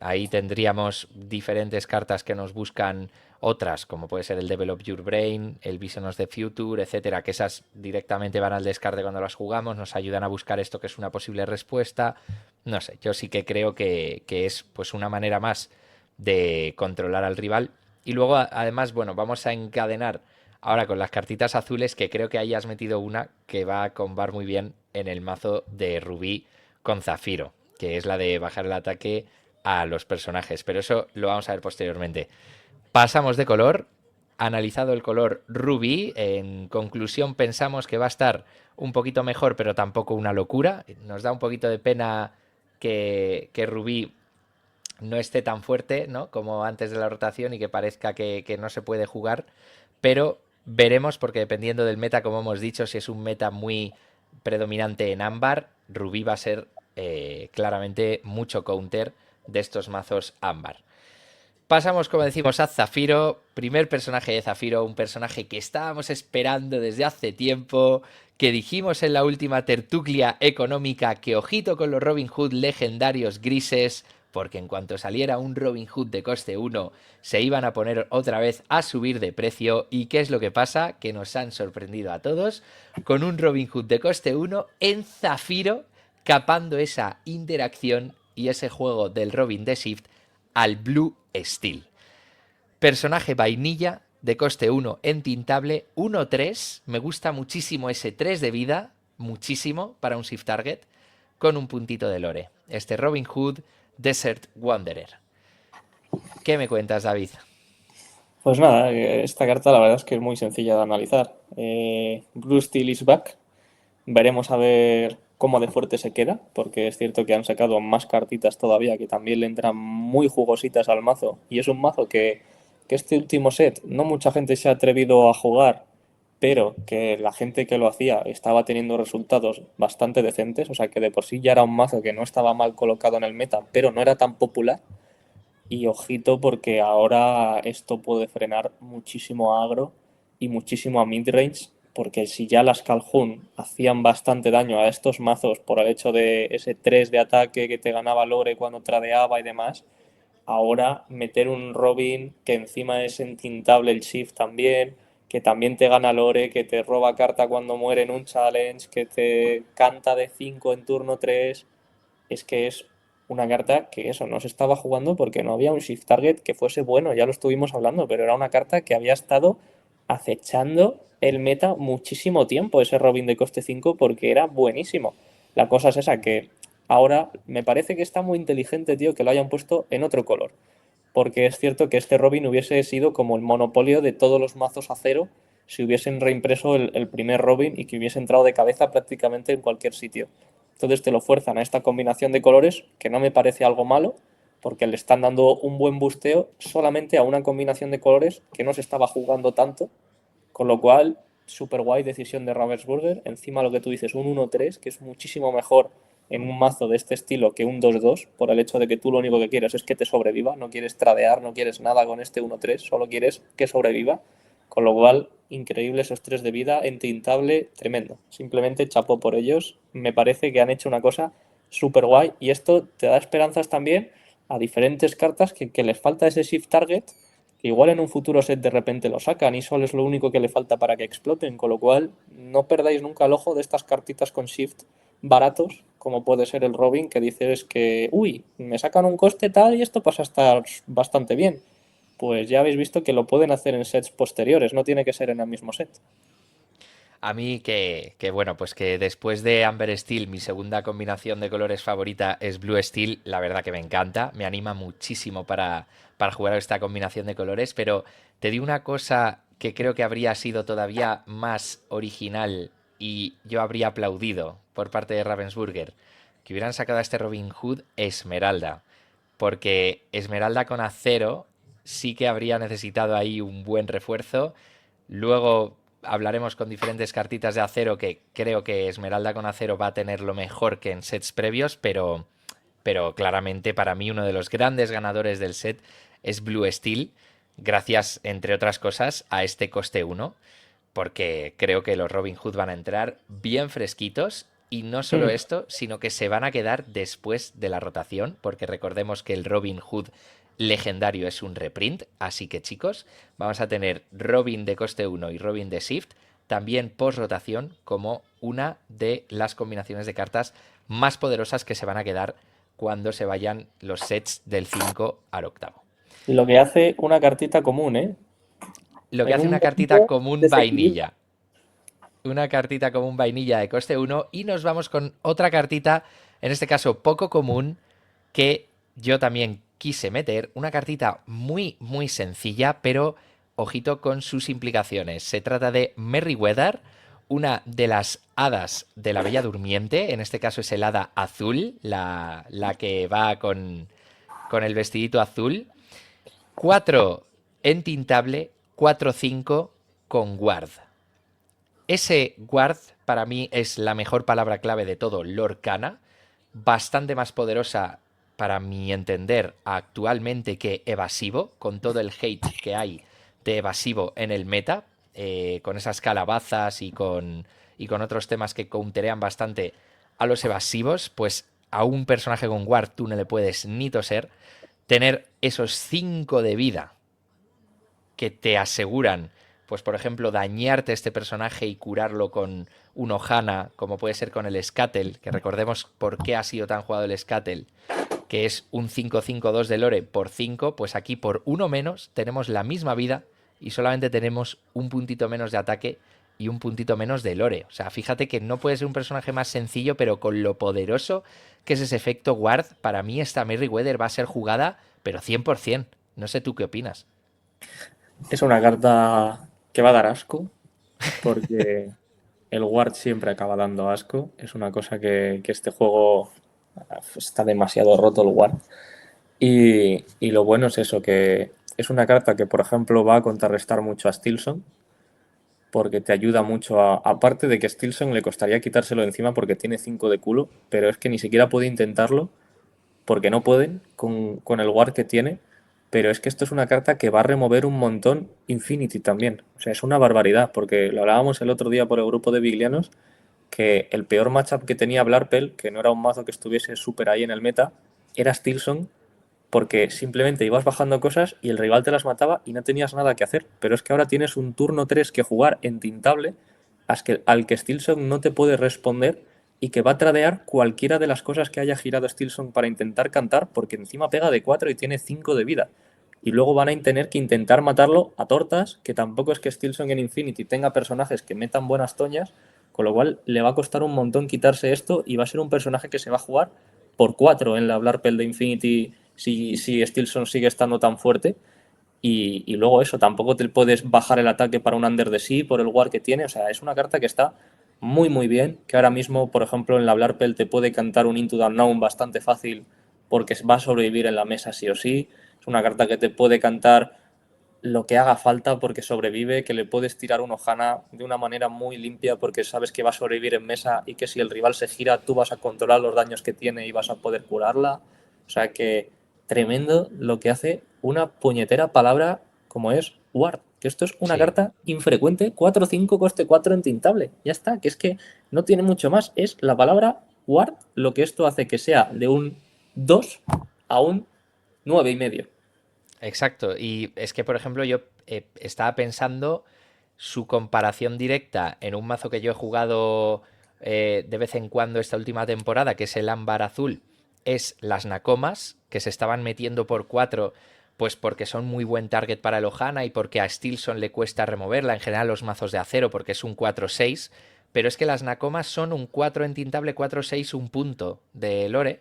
A: Ahí tendríamos diferentes cartas que nos buscan otras, como puede ser el Develop Your Brain, el Vision of the Future, etcétera, que esas directamente van al descarte cuando las jugamos, nos ayudan a buscar esto que es una posible respuesta. No sé, yo sí que creo que es pues una manera más de controlar al rival. Y luego, además, bueno, vamos a encadenar ahora con las cartitas azules, que creo que ahí has metido una que va a combar muy bien en el mazo de Rubí con Zafiro, que es la de bajar el ataque a los personajes, pero eso lo vamos a ver posteriormente. Pasamos de color, analizado el color rubí, en conclusión pensamos que va a estar un poquito mejor, pero tampoco una locura. Nos da un poquito de pena que rubí no esté tan fuerte, ¿no?, como antes de la rotación y que parezca que no se puede jugar, pero veremos porque dependiendo del meta, como hemos dicho, si es un meta muy predominante en ámbar, rubí va a ser claramente mucho counter de estos mazos ámbar. Pasamos, como decimos, a Zafiro, primer personaje de Zafiro, un personaje que estábamos esperando desde hace tiempo, que dijimos en la última tertulia económica que ojito con los Robin Hood legendarios grises, porque en cuanto saliera un Robin Hood de coste 1 se iban a poner otra vez a subir de precio. ¿Y qué es lo que pasa? Que nos han sorprendido a todos con un Robin Hood de coste 1 en Zafiro, capando esa interacción y ese juego del Robin de Shift al Blue Steel. Personaje vainilla de coste 1 entintable, 1-3. Me gusta muchísimo ese 3 de vida, muchísimo para un Shift Target, con un puntito de lore. Este Robin Hood Desert Wanderer. ¿Qué me cuentas, David?
B: Pues nada, esta carta la verdad es que es muy sencilla de analizar. Blue Steel is back. Veremos a ver cómo de fuerte se queda, porque es cierto que han sacado más cartitas todavía que también le entran muy jugositas al mazo. Y es un mazo que este último set no mucha gente se ha atrevido a jugar, pero que la gente que lo hacía estaba teniendo resultados bastante decentes. O sea que de por sí ya era un mazo que no estaba mal colocado en el meta, pero no era tan popular. Y ojito porque ahora esto puede frenar muchísimo a agro y muchísimo a midrange, porque si ya las Calhoun hacían bastante daño a estos mazos por el hecho de ese 3 de ataque que te ganaba Lore cuando tradeaba y demás, ahora meter un Robin que encima es entintable el Shift también, que también te gana Lore, que te roba carta cuando muere en un challenge, que te canta de 5 en turno 3, es que es una carta que eso, no se estaba jugando porque no había un shift target que fuese bueno, ya lo estuvimos hablando, pero era una carta que había estado acechando el meta muchísimo tiempo, ese Robin de coste 5, porque era buenísimo. La cosa es esa, que ahora me parece que está muy inteligente, tío, que lo hayan puesto en otro color. Porque es cierto que este Robin hubiese sido como el monopolio de todos los mazos a cero si hubiesen reimpreso el primer Robin y que hubiese entrado de cabeza prácticamente en cualquier sitio. Entonces te lo fuerzan a esta combinación de colores, que no me parece algo malo, porque le están dando un buen busteo solamente a una combinación de colores que no se estaba jugando tanto, con lo cual, super guay decisión de Ravensburger. Encima lo que tú dices, un 1-3, que es muchísimo mejor en un mazo de este estilo que un 2-2, por el hecho de que tú lo único que quieres es que te sobreviva, no quieres tradear, no quieres nada con este 1-3, solo quieres que sobreviva. Con lo cual, increíble esos 3 de vida, entintable, tremendo. Simplemente chapó por ellos. Me parece que han hecho una cosa súper guay y esto te da esperanzas también a diferentes cartas que les falta ese shift target, que igual en un futuro set de repente lo sacan y solo es lo único que le falta para que exploten, con lo cual no perdáis nunca el ojo de estas cartitas con shift baratos, como puede ser el Robin, que dices que, uy, me sacan un coste tal y esto pasa a estar bastante bien. Pues ya habéis visto que lo pueden hacer en sets posteriores, no tiene que ser en el mismo set.
A: A mí bueno, pues que después de Amber Steel, mi segunda combinación de colores favorita es Blue Steel, la verdad que me encanta, me anima muchísimo para jugar a esta combinación de colores, pero te digo una cosa que creo que habría sido todavía más original y yo habría aplaudido por parte de Ravensburger, que hubieran sacado a este Robin Hood Esmeralda, porque Esmeralda con acero sí que habría necesitado ahí un buen refuerzo. Luego hablaremos con diferentes cartitas de acero que creo que Esmeralda con acero va a tener lo mejor que en sets previos, pero claramente para mí uno de los grandes ganadores del set es Blue Steel, gracias, entre otras cosas, a este coste 1, porque creo que los Robin Hood van a entrar bien fresquitos y no solo
B: Mm.
A: esto, sino que se van a quedar después de la rotación, porque recordemos que el Robin Hood legendario es un reprint, así que chicos, vamos a tener Robin de coste 1 y Robin de Shift también post rotación como una de las combinaciones de cartas más poderosas que se van a quedar cuando se vayan los sets del 5 al octavo.
B: Lo que hace una cartita común, ¿eh?
A: Lo que
B: En
A: hace
B: un
A: una cartita
B: momento
A: común
B: desequilibra.
A: vainilla. Una cartita común vainilla de coste 1 y nos vamos con otra cartita, en este caso poco común, que yo también quise meter. Una cartita muy, muy sencilla, pero ojito con sus implicaciones. Se trata de Merryweather, una de las hadas de la Bella Durmiente. En este caso es el hada azul, la que va con el vestidito azul. 4 entintable, 4-5 con guard. Ese guard para mí es la mejor palabra clave de todo Lorcana, bastante más poderosa para mi entender actualmente que evasivo, con todo el hate que hay de evasivo en el meta, con esas calabazas y con otros temas que counterean bastante a los evasivos, pues a un personaje con guard tú no le puedes ni toser. Tener esos 5 de vida que te aseguran, pues por ejemplo, dañarte a este personaje y curarlo con un Ohana, como puede ser con el Scuttle, que recordemos por qué ha sido tan jugado el Scuttle, que es un 5-5-2 de lore por 5, pues aquí por uno menos tenemos la misma vida y solamente tenemos un puntito menos de ataque y un puntito menos de lore. O sea, fíjate que no puede ser un personaje más sencillo, pero con lo poderoso que es ese efecto Ward, para mí esta Merryweather va a ser jugada, pero 100%. No sé tú qué opinas.
B: Es una carta que va a dar asco, porque el Ward siempre acaba dando asco. Es una cosa que este juego está demasiado roto el Ward. Y lo bueno es eso, que es una carta que, por ejemplo, va a contrarrestar mucho a Stilson, porque te ayuda mucho a... Aparte de que a Stilson le costaría quitárselo de encima porque tiene 5 de culo, pero es que ni siquiera puede intentarlo porque no pueden con el War que tiene, pero es que esto es una carta que va a remover un montón Infinity también. O sea, es una barbaridad, porque lo hablábamos el otro día por el grupo de Viglianos, que el peor matchup que tenía Blarpel, que no era un mazo que estuviese súper ahí en el meta, era Stilson, porque simplemente ibas bajando cosas y el rival te las mataba y no tenías nada que hacer. Pero es que ahora tienes un turno 3 que jugar en tintable al que Stilson no te puede responder y que va a tradear cualquiera de las cosas que haya girado Stilson para intentar cantar, porque encima pega de 4 y tiene 5 de vida. Y luego van a tener que intentar matarlo a tortas, que tampoco es que Stilson en Infinity tenga personajes que metan buenas toñas, con lo cual le va a costar un montón quitarse esto y va a ser un personaje que se va a jugar por 4 en la Blarpel de Infinity si Stilson sigue estando tan fuerte. Y luego eso, tampoco te puedes bajar el ataque para un Under the Sea por el War que tiene. O sea, es una carta que está muy muy bien, que ahora mismo, por ejemplo, en la Blarpel te puede cantar un Into the Unknown bastante fácil porque va a sobrevivir en la mesa sí o sí. Es una carta que te puede cantar lo que haga falta porque sobrevive, que le puedes tirar un Ohana de una manera muy limpia porque sabes que va a sobrevivir en mesa y que si el rival se gira tú vas a controlar los daños que tiene y vas a poder curarla. O sea que tremendo lo que hace una puñetera palabra como es Ward. Que esto es una
A: Sí.
B: carta infrecuente, 4-5, coste 4 entintable. Ya está, que es que no tiene mucho más. Es la palabra Ward lo que esto hace que sea de un 2 a un 9,5.
A: Exacto. Y es que, por ejemplo, yo estaba pensando su comparación directa en un mazo que yo he jugado de vez en cuando esta última temporada, que es el ámbar azul, es las Nakomas, que se estaban metiendo por 4, pues porque son muy buen target para el Ohana y porque a Stilson le cuesta removerla, en general los mazos de acero, porque es un 4-6, pero es que las Nakomas son un 4 entintable, 4-6, un punto de lore,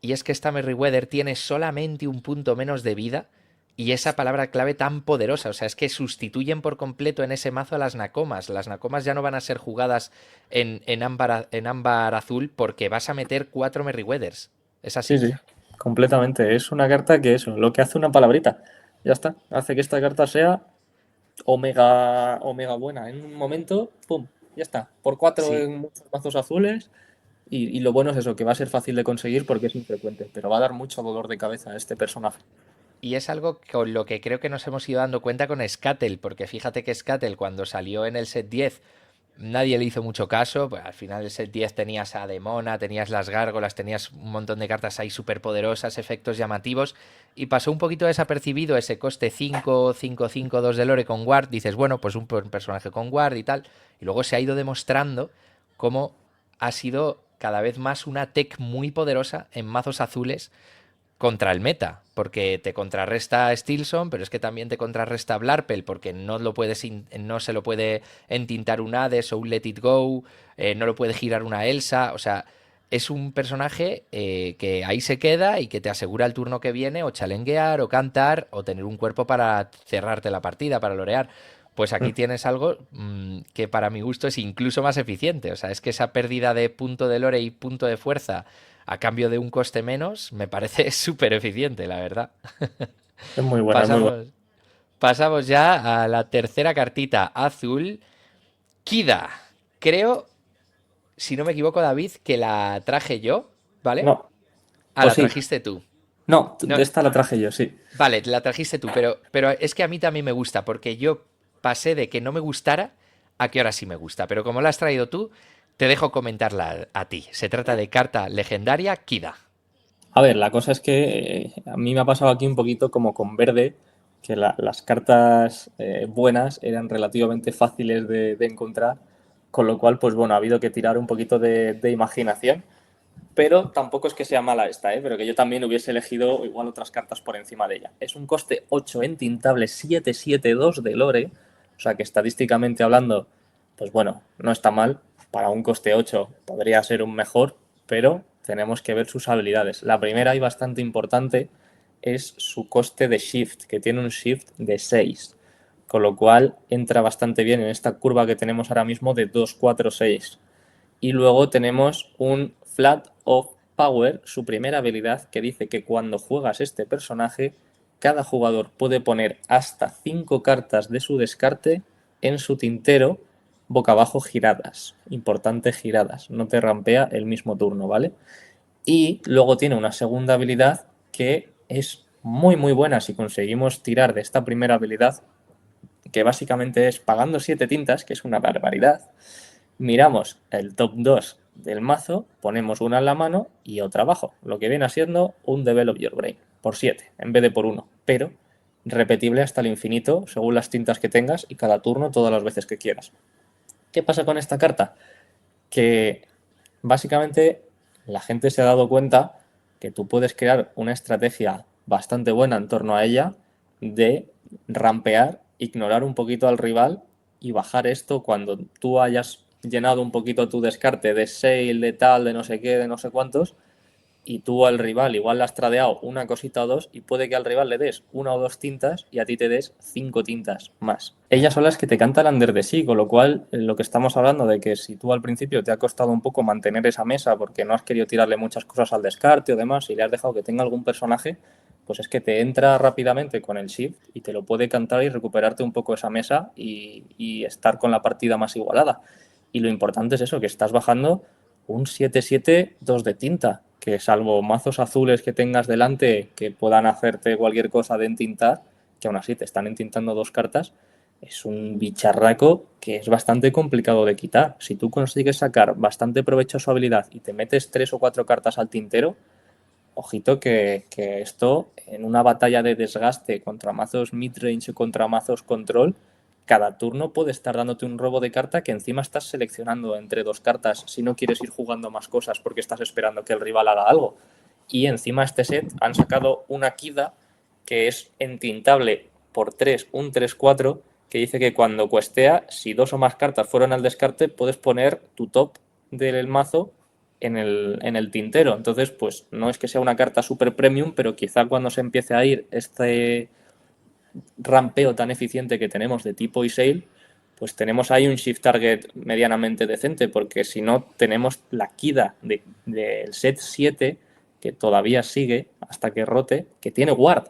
A: y es que esta Merryweather tiene solamente un punto menos de vida y esa palabra clave tan poderosa. O sea, es que sustituyen por completo en ese mazo a las Nakomas. Las Nakomas ya no van a ser jugadas en ámbar azul porque vas a meter 4 Merryweathers. Es
B: Sí,
A: así.
B: sí, completamente. Es una carta que eso, lo que hace una palabrita. Ya está. Hace que esta carta sea omega, omega buena. En un momento, pum, ya está. Por 4
A: Sí.
B: en muchos mazos azules. Y lo bueno es eso, que va a ser fácil de conseguir porque es infrecuente. Pero va a dar mucho dolor de cabeza a este personaje.
A: Y es algo con lo que creo que nos hemos ido dando cuenta con Skatel, porque fíjate que Skatel cuando salió en el set 10 nadie le hizo mucho caso, pues al final del set 10 tenías a Demona, tenías las gárgolas, tenías un montón de cartas ahí súper poderosas, efectos llamativos, y pasó un poquito desapercibido ese coste 5, 5, 5, 2 de lore con Ward, dices, bueno, pues un personaje con Ward y tal, y luego se ha ido demostrando cómo ha sido cada vez más una tech muy poderosa en mazos azules contra el meta, porque te contrarresta Stilson, pero es que también te contrarresta Blarpel, porque no se lo puede entintar un Hades o un Let It Go, no lo puede girar una Elsa, o sea, es un personaje que ahí se queda y que te asegura el turno que viene o chalenguear o cantar o tener un cuerpo para cerrarte la partida, para lorear. Pues aquí
B: Mm.
A: tienes algo que para mi gusto es incluso más eficiente. O sea, es que esa pérdida de punto de lore y punto de fuerza a cambio de un coste menos, me parece súper eficiente, la verdad.
B: Es muy buena, es muy buena.
A: Pasamos, pasamos ya a la tercera cartita azul. Kida. Creo, si no me equivoco, David, que la traje yo, ¿vale?
B: No,
A: Ah,
B: o
A: la
B: sí.
A: trajiste tú.
B: No,
A: No,
B: de esta la traje yo, sí.
A: vale, la trajiste tú, pero es que a mí también me gusta, porque yo pasé de que no me gustara a que ahora sí me gusta. Pero como la has traído tú, te dejo comentarla a ti. Se trata de carta legendaria Kida.
B: A ver, la cosa es que a mí me ha pasado aquí un poquito como con verde, que las cartas buenas eran relativamente fáciles de encontrar, con lo cual, pues bueno, ha habido que tirar un poquito de imaginación, pero tampoco es que sea mala esta, pero que yo también hubiese elegido igual otras cartas por encima de ella. Es un coste 8 en tintable 772 de lore, o sea que estadísticamente hablando, pues bueno, no está mal. Para un coste 8 podría ser un mejor, pero tenemos que ver sus habilidades. La primera y bastante importante es su coste de shift, que tiene un shift de 6, con lo cual entra bastante bien en esta curva que tenemos ahora mismo de 2, 4, 6. Y luego tenemos un Flat of Power, su primera habilidad, que dice que cuando juegas este personaje, cada jugador puede poner hasta 5 cartas de su descarte en su tintero boca abajo giradas. Importante giradas, no te rampea el mismo turno, ¿vale? Y luego tiene una segunda habilidad que es muy muy buena si conseguimos tirar de esta primera habilidad, que básicamente es pagando 7 tintas, que es una barbaridad. Miramos el top 2 del mazo, ponemos una en la mano y otra abajo, lo que viene siendo un Develop Your Brain, por 7 en vez de por 1, pero repetible hasta el infinito según las tintas que tengas y cada turno todas las veces que quieras. ¿Qué pasa con esta carta? Que Básicamente, la gente se ha dado cuenta que tú puedes crear una estrategia bastante buena en torno a ella de rampear, ignorar un poquito al rival y bajar esto cuando tú hayas llenado un poquito tu descarte de sale, de tal, de no sé qué, de no sé cuántos, y tú al rival igual le has tradeado una cosita o dos y puede que al rival le des una o dos tintas y a ti te des 5 tintas más. Ellas son las que te cantan under de sí, con lo cual lo que estamos hablando de que si tú al principio te ha costado un poco mantener esa mesa porque no has querido tirarle muchas cosas al descarte o demás y le has dejado que tenga algún personaje, pues es que te entra rápidamente con el shift y te lo puede cantar y recuperarte un poco esa mesa y estar con la partida más igualada. Y lo importante es eso, que estás bajando un 7-7, 2 de tinta, que salvo mazos azules que tengas delante que puedan hacerte cualquier cosa de entintar, que aún así te están entintando 2 cartas, es un bicharraco que es bastante complicado de quitar. Si tú consigues sacar bastante provecho a su habilidad y te metes 3 o 4 cartas al tintero, ojito que esto en una batalla de desgaste contra mazos midrange o contra mazos control, cada turno puede estar dándote un robo de carta que encima estás seleccionando entre 2 cartas si no quieres ir jugando más cosas porque estás esperando que el rival haga algo. Y encima este set han sacado una Kida que es entintable por 3, un 3-4, que dice que cuando cuestea, si 2 o más cartas fueron al descarte, puedes poner tu top del mazo en el tintero. Entonces, pues no es que sea una carta super premium, pero quizá cuando se empiece a ir este rampeo tan eficiente que tenemos de tipo y sale, pues tenemos ahí un shift target medianamente decente, porque si no, tenemos la Kida del set 7, que todavía sigue hasta que rote, que tiene Ward,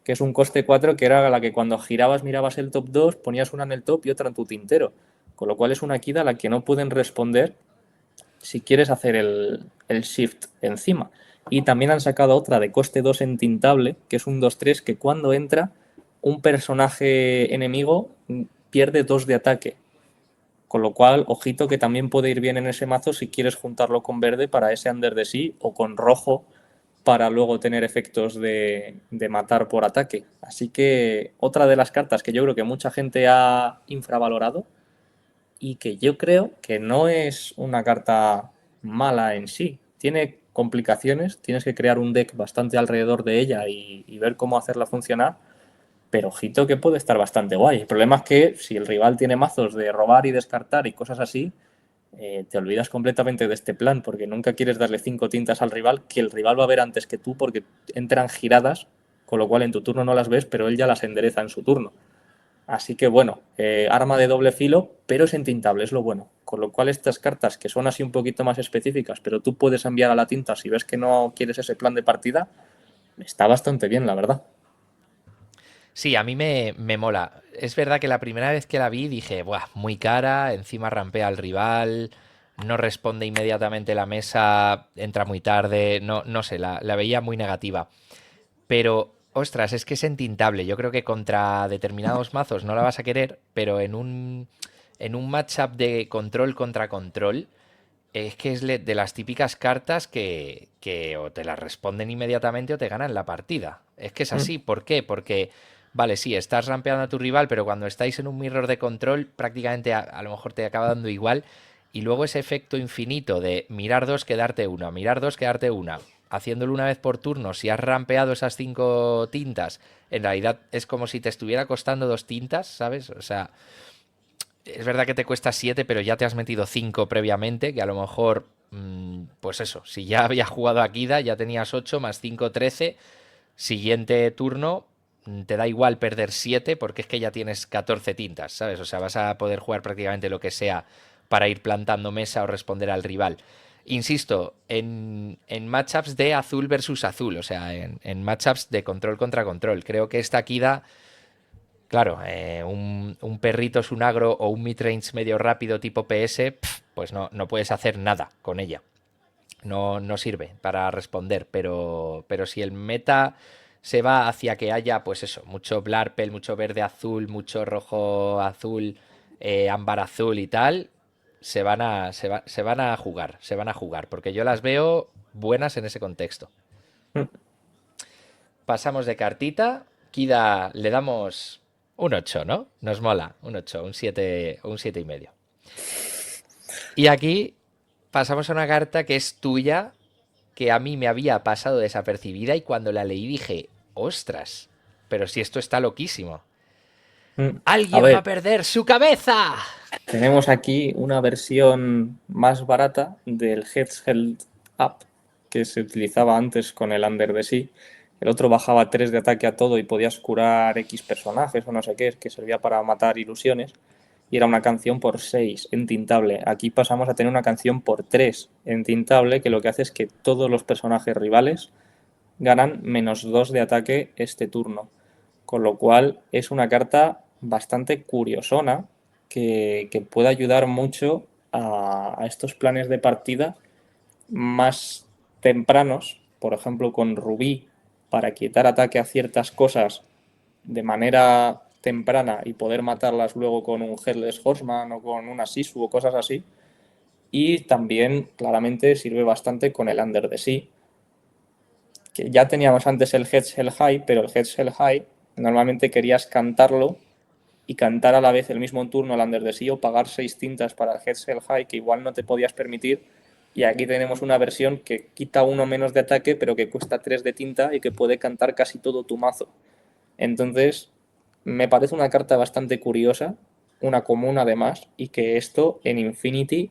B: que es un coste 4 que era la que cuando girabas mirabas el top 2, ponías una en el top y otra en tu tintero. Con lo cual es una Kida a la que no pueden responder si quieres hacer el shift encima. Y también han sacado otra de coste 2 en tintable, que es un 2-3 que cuando entra un personaje enemigo pierde 2 de ataque. Con lo cual, ojito que también puede ir bien en ese mazo si quieres juntarlo con verde para ese under de sí o con rojo para luego tener efectos de matar por ataque. Así que otra de las cartas que yo creo que mucha gente ha infravalorado y que yo creo que no es una carta mala en sí. Tiene complicaciones, tienes que crear un deck bastante alrededor de ella y ver cómo hacerla funcionar, pero ojito que puede estar bastante guay. El problema es que si el rival tiene mazos de robar y descartar y cosas así, te olvidas completamente de este plan, porque nunca quieres darle 5 tintas al rival, que el rival va a ver antes que tú porque entran giradas, con lo cual en tu turno no las ves, pero él ya las endereza en su turno. Así que bueno, arma de doble filo, pero es entintable, es lo bueno. Con lo cual estas cartas que son así un poquito más específicas, pero tú puedes enviar a la tinta si ves que no quieres ese plan de partida, está bastante bien, la verdad.
A: Sí, a mí me mola. Es verdad que la primera vez que la vi dije, buah, muy cara, encima rampea al rival, no responde inmediatamente la mesa, entra muy tarde, no sé, la veía muy negativa. Pero, ostras, es que es entintable. Yo creo que contra determinados mazos no la vas a querer, pero en un matchup de control contra control, es que es de las típicas cartas que o te las responden inmediatamente o te ganan la partida. Es que es
B: Mm.
A: así. ¿Por qué? Porque, vale, sí, estás rampeando a tu rival, pero cuando estáis en un mirror de control, prácticamente a lo mejor te acaba dando igual. Y luego ese efecto infinito de mirar dos, quedarte una, mirar dos, quedarte una, haciéndolo una vez por turno, si has rampeado esas 5 tintas, en realidad es como si te estuviera costando 2 tintas, ¿sabes? O sea, es verdad que te cuesta 7, pero ya te has metido 5 previamente, que a lo mejor, pues eso, si ya habías jugado a Kida, ya tenías 8 más 5, 13. Siguiente turno, te da igual perder 7 porque es que ya tienes 14 tintas, ¿sabes? O sea, vas a poder jugar prácticamente lo que sea para ir plantando mesa o responder al rival. Insisto, en matchups de azul versus azul, o sea, en matchups de control contra control. Creo que esta Kida, claro, un perrito es un agro o un midrange medio rápido tipo PS, pues no puedes hacer nada con ella. No sirve para responder, pero si el meta se va hacia que haya, pues eso, mucho Blarpel, mucho verde azul, mucho rojo azul, ámbar azul y tal, se van a jugar, porque yo las veo buenas en ese contexto.
B: Mm.
A: Pasamos de cartita, Kida le damos un 8, ¿no? Nos mola, un 8, un 7 y medio. Y aquí pasamos a una carta que es tuya, que a mí me había pasado desapercibida y cuando la leí dije, ostras, pero si esto está loquísimo.
B: A
A: ¡Alguien va a
B: ver,
A: perder su cabeza!
B: tenemos aquí una versión más barata del Heads Held Up que se utilizaba antes con el Under the Sea. El otro bajaba 3 de ataque a todo y podías curar X personajes o no sé qué, que servía para matar ilusiones. Y era una canción por 6 en tintable. Aquí pasamos a tener una canción por 3 en tintable, que lo que hace es que todos los personajes rivales ganan -2 de ataque este turno. Con lo cual es una carta bastante curiosona que puede ayudar mucho a estos planes de partida más tempranos, por ejemplo con Rubí, para quitar ataque a ciertas cosas de manera temprana y poder matarlas luego con un Headless Horseman o con una Sisu o cosas así. Y también claramente sirve bastante con el Under the Sea, que ya teníamos antes el Heads Hell High, pero el Heads Hell High normalmente querías cantarlo y cantar a la vez el mismo turno al Under the Sea o pagar 6 tintas para el Heads Hell High, que igual no te podías permitir. Y aquí tenemos una versión que quita 1 menos de ataque, pero que cuesta 3 de tinta y que puede cantar casi todo tu mazo. Entonces, me parece una carta bastante curiosa, una común además, y que esto en Infinity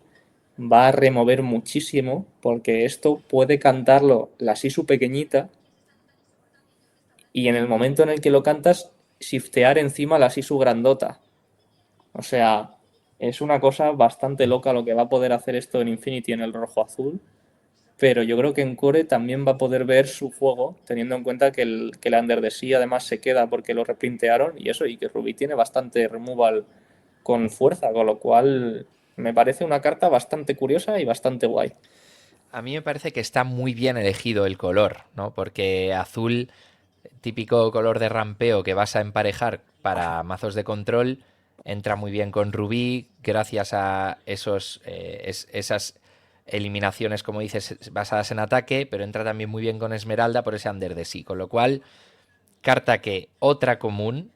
B: va a remover muchísimo, porque esto puede cantarlo la Sisu pequeñita y en el momento en el que lo cantas, shiftear encima la Sisu grandota. O sea, es una cosa bastante loca lo que va a poder hacer esto en Infinity en el rojo azul, pero yo creo que en Core también va a poder ver su juego, teniendo en cuenta que el Under the Sea además se queda porque lo reprintearon y eso, y que Ruby tiene bastante removal con fuerza, con lo cual me parece una carta bastante curiosa y bastante guay.
A: A mí me parece que está muy bien elegido el color, ¿no? Porque azul, típico color de rampeo que vas a emparejar para mazos de control, entra muy bien con Rubí, gracias a esas eliminaciones, como dices, basadas en ataque, pero entra también muy bien con Esmeralda por ese Under the Sea. Con lo cual, carta que otra común,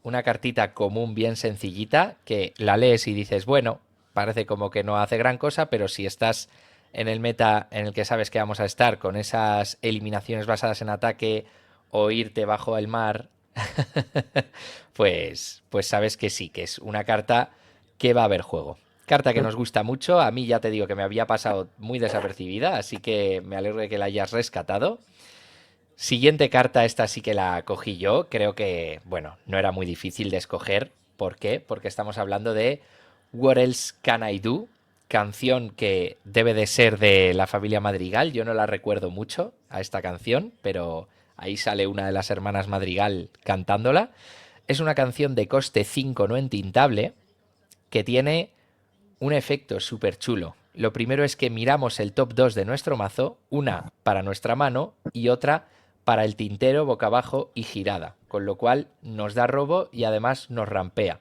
A: una cartita común bien sencillita, que la lees y dices, bueno, parece como que no hace gran cosa, pero si estás en el meta en el que sabes que vamos a estar con esas eliminaciones basadas en ataque o irte bajo el mar, pues sabes que sí, que es una carta que va a haber juego. Carta que nos gusta mucho, a mí ya te digo que me había pasado muy desapercibida, así que me alegro de que la hayas rescatado. Siguiente carta, esta sí que la cogí yo. Creo que, bueno, no era muy difícil de escoger. ¿Por qué? Porque estamos hablando de What Else Can I Do? Canción que debe de ser de la familia Madrigal. Yo no la recuerdo mucho a esta canción, pero ahí sale una de las hermanas Madrigal cantándola. Es una canción de coste 5 no entintable que tiene un efecto súper chulo. Lo primero es que miramos el top 2 de nuestro mazo, una para nuestra mano y otra para el tintero boca abajo y girada, con lo cual nos da robo y además nos rampea.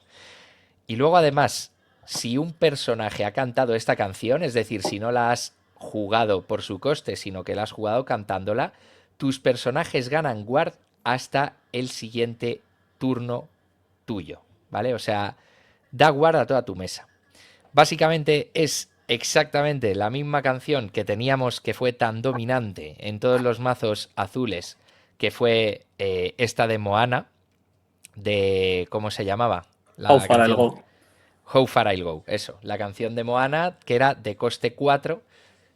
A: Y luego además, si un personaje ha cantado esta canción, es decir, si no la has jugado por su coste, sino que la has jugado cantándola, tus personajes ganan guard hasta el siguiente turno tuyo, ¿vale? O sea, da guard a toda tu mesa. Básicamente es exactamente la misma canción que teníamos que fue tan dominante en todos los mazos azules, que fue esta de Moana, de... ¿cómo se llamaba?
B: How
A: La
B: far I'll
A: canción
B: go.
A: How Far I'll Go, eso, la canción de Moana, que era de coste 4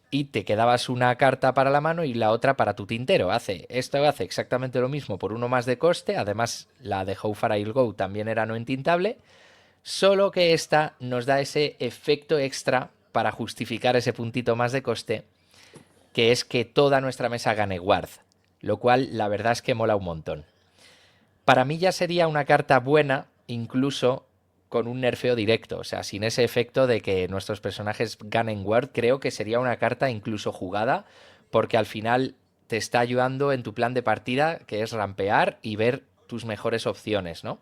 A: y te quedabas una carta para la mano y la otra para tu tintero. Esto hace exactamente lo mismo por uno más de coste, además la de How Far I'll Go también era no entintable, solo que esta nos da ese efecto extra para justificar ese puntito más de coste, que es que toda nuestra mesa gane guard, lo cual la verdad es que mola un montón. Para mí ya sería una carta buena, incluso con un nerfeo directo, o sea, sin ese efecto de que nuestros personajes ganen guard, creo que sería una carta incluso jugada, porque al final te está ayudando en tu plan de partida, que es rampear y ver tus mejores opciones, ¿no?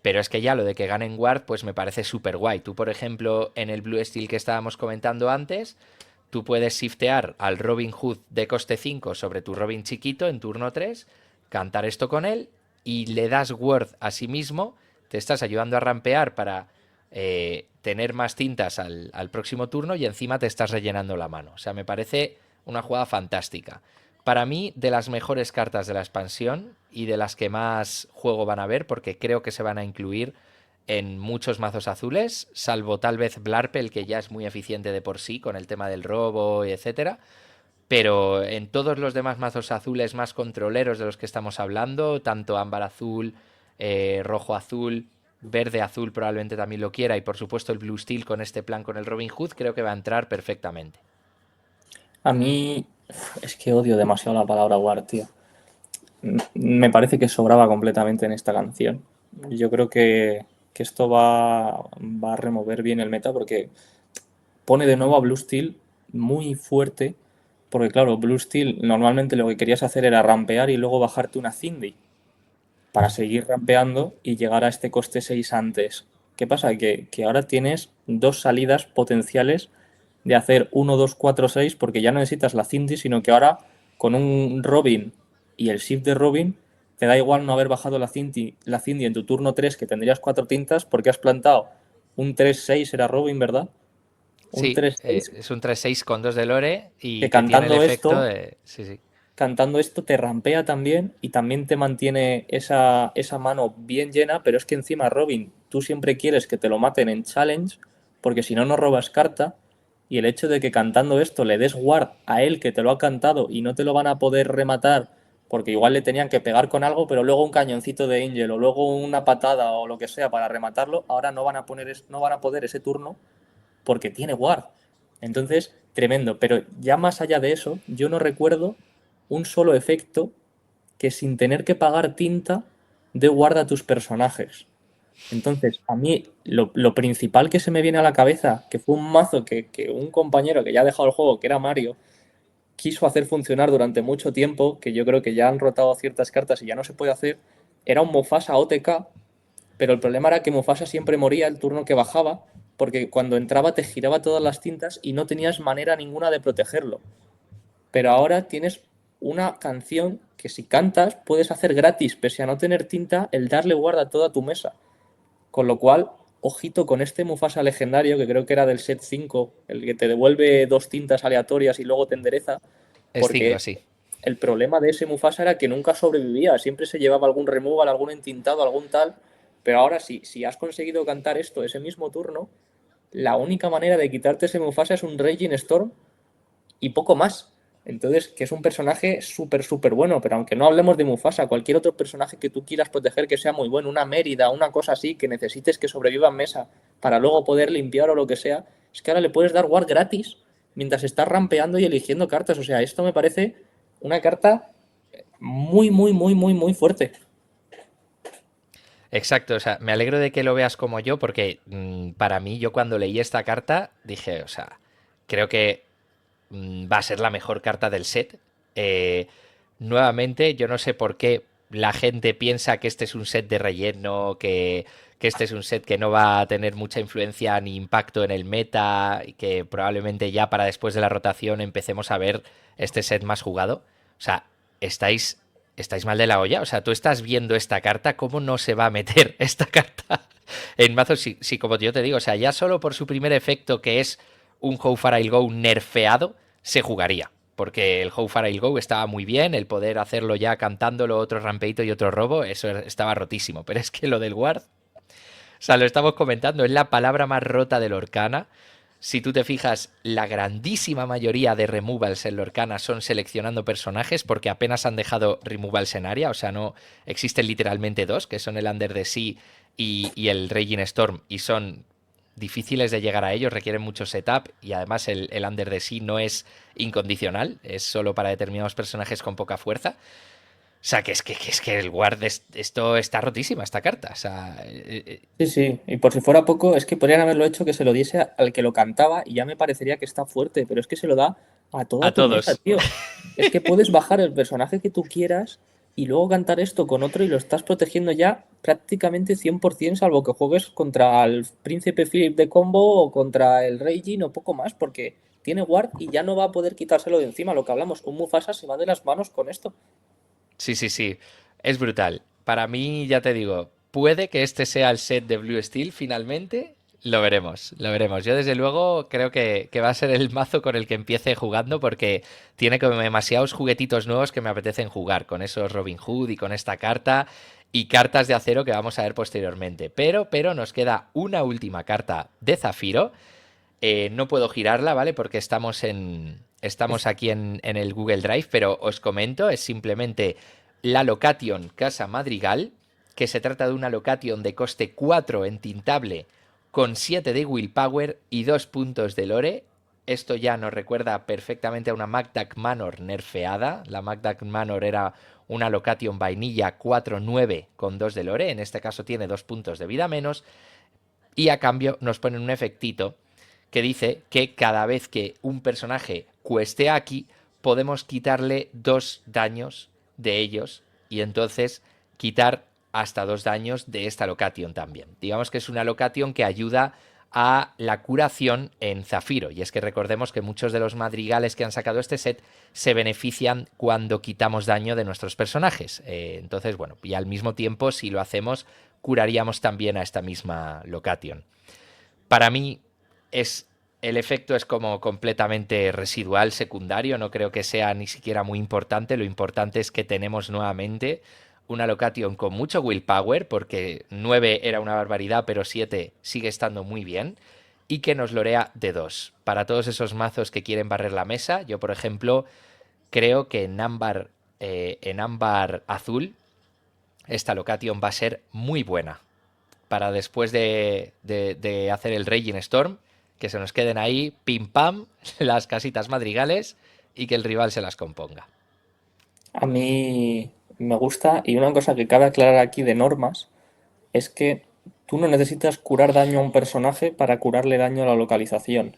A: Pero es que ya lo de que ganen guard, pues me parece súper guay. Tú, por ejemplo, en el Blue Steel que estábamos comentando antes, tú puedes shiftear al Robin Hood de coste 5 sobre tu Robin chiquito en turno 3, cantar esto con él y le das word a sí mismo, te estás ayudando a rampear para tener más tintas al próximo turno y encima te estás rellenando la mano. O sea, me parece una jugada fantástica. Para mí, de las mejores cartas de la expansión y de las que más juego van a ver, porque creo que se van a incluir en muchos mazos azules, salvo tal vez Blarpel, que ya es muy eficiente de por sí con el tema del robo y etcétera. Pero en todos los demás mazos azules más controleros de los que estamos hablando, tanto ámbar azul, rojo azul, verde azul probablemente también lo quiera, y por supuesto el Blue Steel con este plan con el Robin Hood, creo que va a entrar perfectamente.
B: A mí es que odio demasiado la palabra War, tío. Me parece que sobraba completamente en esta canción. Yo creo que esto va a remover bien el meta porque pone de nuevo a Blue Steel muy fuerte. Porque claro, Blue Steel normalmente lo que querías hacer era rampear y luego bajarte una Cindy para seguir rampeando y llegar a este coste 6 antes. ¿Qué pasa? Que ahora tienes dos salidas potenciales de hacer 1, 2, 4, 6 porque ya no necesitas la Cindy, sino que ahora con un Robin y el shift de Robin te da igual no haber bajado la Cindy en tu turno 3 que tendrías 4 tintas porque has plantado un 3-6 era Robin, ¿verdad? Un
A: Sí,
B: 3-6
A: es un 3-6 con 2 de lore y
B: que
A: que tiene el efecto de... Sí, sí.
B: cantando esto te rampea también y también te mantiene esa mano bien llena, pero es que encima, Robin, tú siempre quieres que te lo maten en challenge, porque si no, no robas carta, y el hecho de que cantando esto le des guard a él que te lo ha cantado y no te lo van a poder rematar, porque igual le tenían que pegar con algo, pero luego un cañoncito de Angel o luego una patada o lo que sea para rematarlo, ahora no van a no van a poder ese turno porque tiene guard. Entonces, tremendo. Pero ya más allá de eso, yo no recuerdo un solo efecto que sin tener que pagar tinta dé guard a tus personajes. Entonces, a mí lo principal que se me viene a la cabeza, que fue un mazo que un compañero que ya ha dejado el juego, que era Mario, quiso hacer funcionar durante mucho tiempo, que yo creo que ya han rotado ciertas cartas y ya no se puede hacer, era un Mufasa OTK, pero el problema era que Mufasa siempre moría el turno que bajaba, porque cuando entraba te giraba todas las tintas y no tenías manera ninguna de protegerlo. Pero ahora tienes una canción que si cantas puedes hacer gratis, pese a no tener tinta, el darle guarda a toda tu mesa. Con lo cual, ojito con este Mufasa legendario, que creo que era del set 5, el que te devuelve dos tintas aleatorias y luego te endereza,
A: Es 5,
B: porque
A: sí.
B: el problema de ese Mufasa era que nunca sobrevivía, siempre se llevaba algún removal, algún entintado, algún tal, pero ahora sí, si has conseguido cantar esto ese mismo turno, la única manera de quitarte ese Mufasa es un Raging Storm y poco más. Entonces, que es un personaje súper, súper bueno, pero aunque no hablemos de Mufasa, cualquier otro personaje que tú quieras proteger que sea muy bueno, una Mérida, una cosa así, que necesites que sobreviva en mesa para luego poder limpiar o lo que sea, es que ahora le puedes dar ward gratis mientras estás rampeando y eligiendo cartas. O sea, esto me parece una carta muy, muy, muy, muy, muy fuerte.
A: Exacto, o sea, me alegro de que lo veas como yo porque para mí, yo cuando leí esta carta dije, o sea, creo que va a ser la mejor carta del set. Eh, Nuevamente, yo no sé por qué la gente piensa que este es un set de relleno, que este es un set que no va a tener mucha influencia ni impacto en el meta, y que probablemente ya para después de la rotación empecemos a ver este set más jugado. O sea, estáis, estáis mal de la olla. O sea, tú estás viendo esta carta, ¿cómo no se va a meter esta carta en mazos? Si como yo te digo, o sea, ya solo por su primer efecto, que es un How Far I'll Go nerfeado, se jugaría. Porque el How Far I'll Go estaba muy bien, el poder hacerlo ya cantándolo, otro rampeito y otro robo, eso estaba rotísimo. Pero es que lo del Ward, o sea, lo estamos comentando, es la palabra más rota del Lorcana. Si tú te fijas, la grandísima mayoría de removals en Lorcana son seleccionando personajes porque apenas han dejado removals en área, o sea, no existen literalmente dos, que son el Under the Sea y el Raging Storm, y son difíciles de llegar a ellos, requieren mucho setup y además el Under the Sea no es incondicional, es solo para determinados personajes con poca fuerza. O sea, que el Ward, esto está rotísima, esta carta. O sea,
B: Sí, sí, y por si fuera poco, es que podrían haberlo hecho que se lo diese al que lo cantaba y ya me parecería que está fuerte, pero es que se lo da a toda
A: a
B: tu mesa,
A: todos.
B: tío. Es que puedes bajar el personaje que tú quieras y luego cantar esto con otro y lo estás protegiendo ya prácticamente 100%, salvo que juegues contra el Príncipe Philip de combo o contra el Rey Jin o poco más, porque tiene ward y ya no va a poder quitárselo de encima, lo que hablamos, un Mufasa se va de las manos con esto.
A: Sí, sí, sí. Es brutal. Para mí, ya te digo, puede que este sea el set de Blue Steel finalmente. Lo veremos, lo veremos. Yo desde luego creo que va a ser el mazo con el que empiece jugando porque tiene como demasiados juguetitos nuevos que me apetecen jugar con esos Robin Hood y con esta carta y cartas de acero que vamos a ver posteriormente. Pero nos queda una última carta de Zafiro. No puedo girarla, ¿vale? Porque estamos aquí en el Google Drive, pero os comento, es simplemente la Location Casa Madrigal, que se trata de una Location de coste 4 en tintable con 7 de Willpower y 2 puntos de lore. Esto ya nos recuerda perfectamente a una Magdac Manor nerfeada. La Magdac Manor era una Location vainilla 4-9 con 2 de lore. En este caso tiene 2 puntos de vida menos. Y a cambio nos ponen un efectito que dice que cada vez que un personaje cueste aquí, podemos quitarle 2 daños de ellos y entonces quitar hasta 2 daños de esta location también. Digamos que es una location que ayuda a la curación en Zafiro. Y es que recordemos que muchos de los madrigales que han sacado este set se benefician cuando quitamos daño de nuestros personajes. Entonces, bueno, y al mismo tiempo, si lo hacemos, curaríamos también a esta misma location. Para mí, el efecto es como completamente residual, secundario, no creo que sea ni siquiera muy importante. Lo importante es que tenemos nuevamente una location con mucho willpower, porque 9 era una barbaridad, pero 7 sigue estando muy bien, y que nos lorea de 2. Para todos esos mazos que quieren barrer la mesa, yo por ejemplo creo que en ámbar azul esta location va a ser muy buena para después de hacer el Raging Storm, que se nos queden ahí, pim pam, las casitas madrigales y que el rival se las componga.
B: A mí me gusta, y una cosa que cabe aclarar aquí de normas es que tú no necesitas curar daño a un personaje para curarle daño a la localización,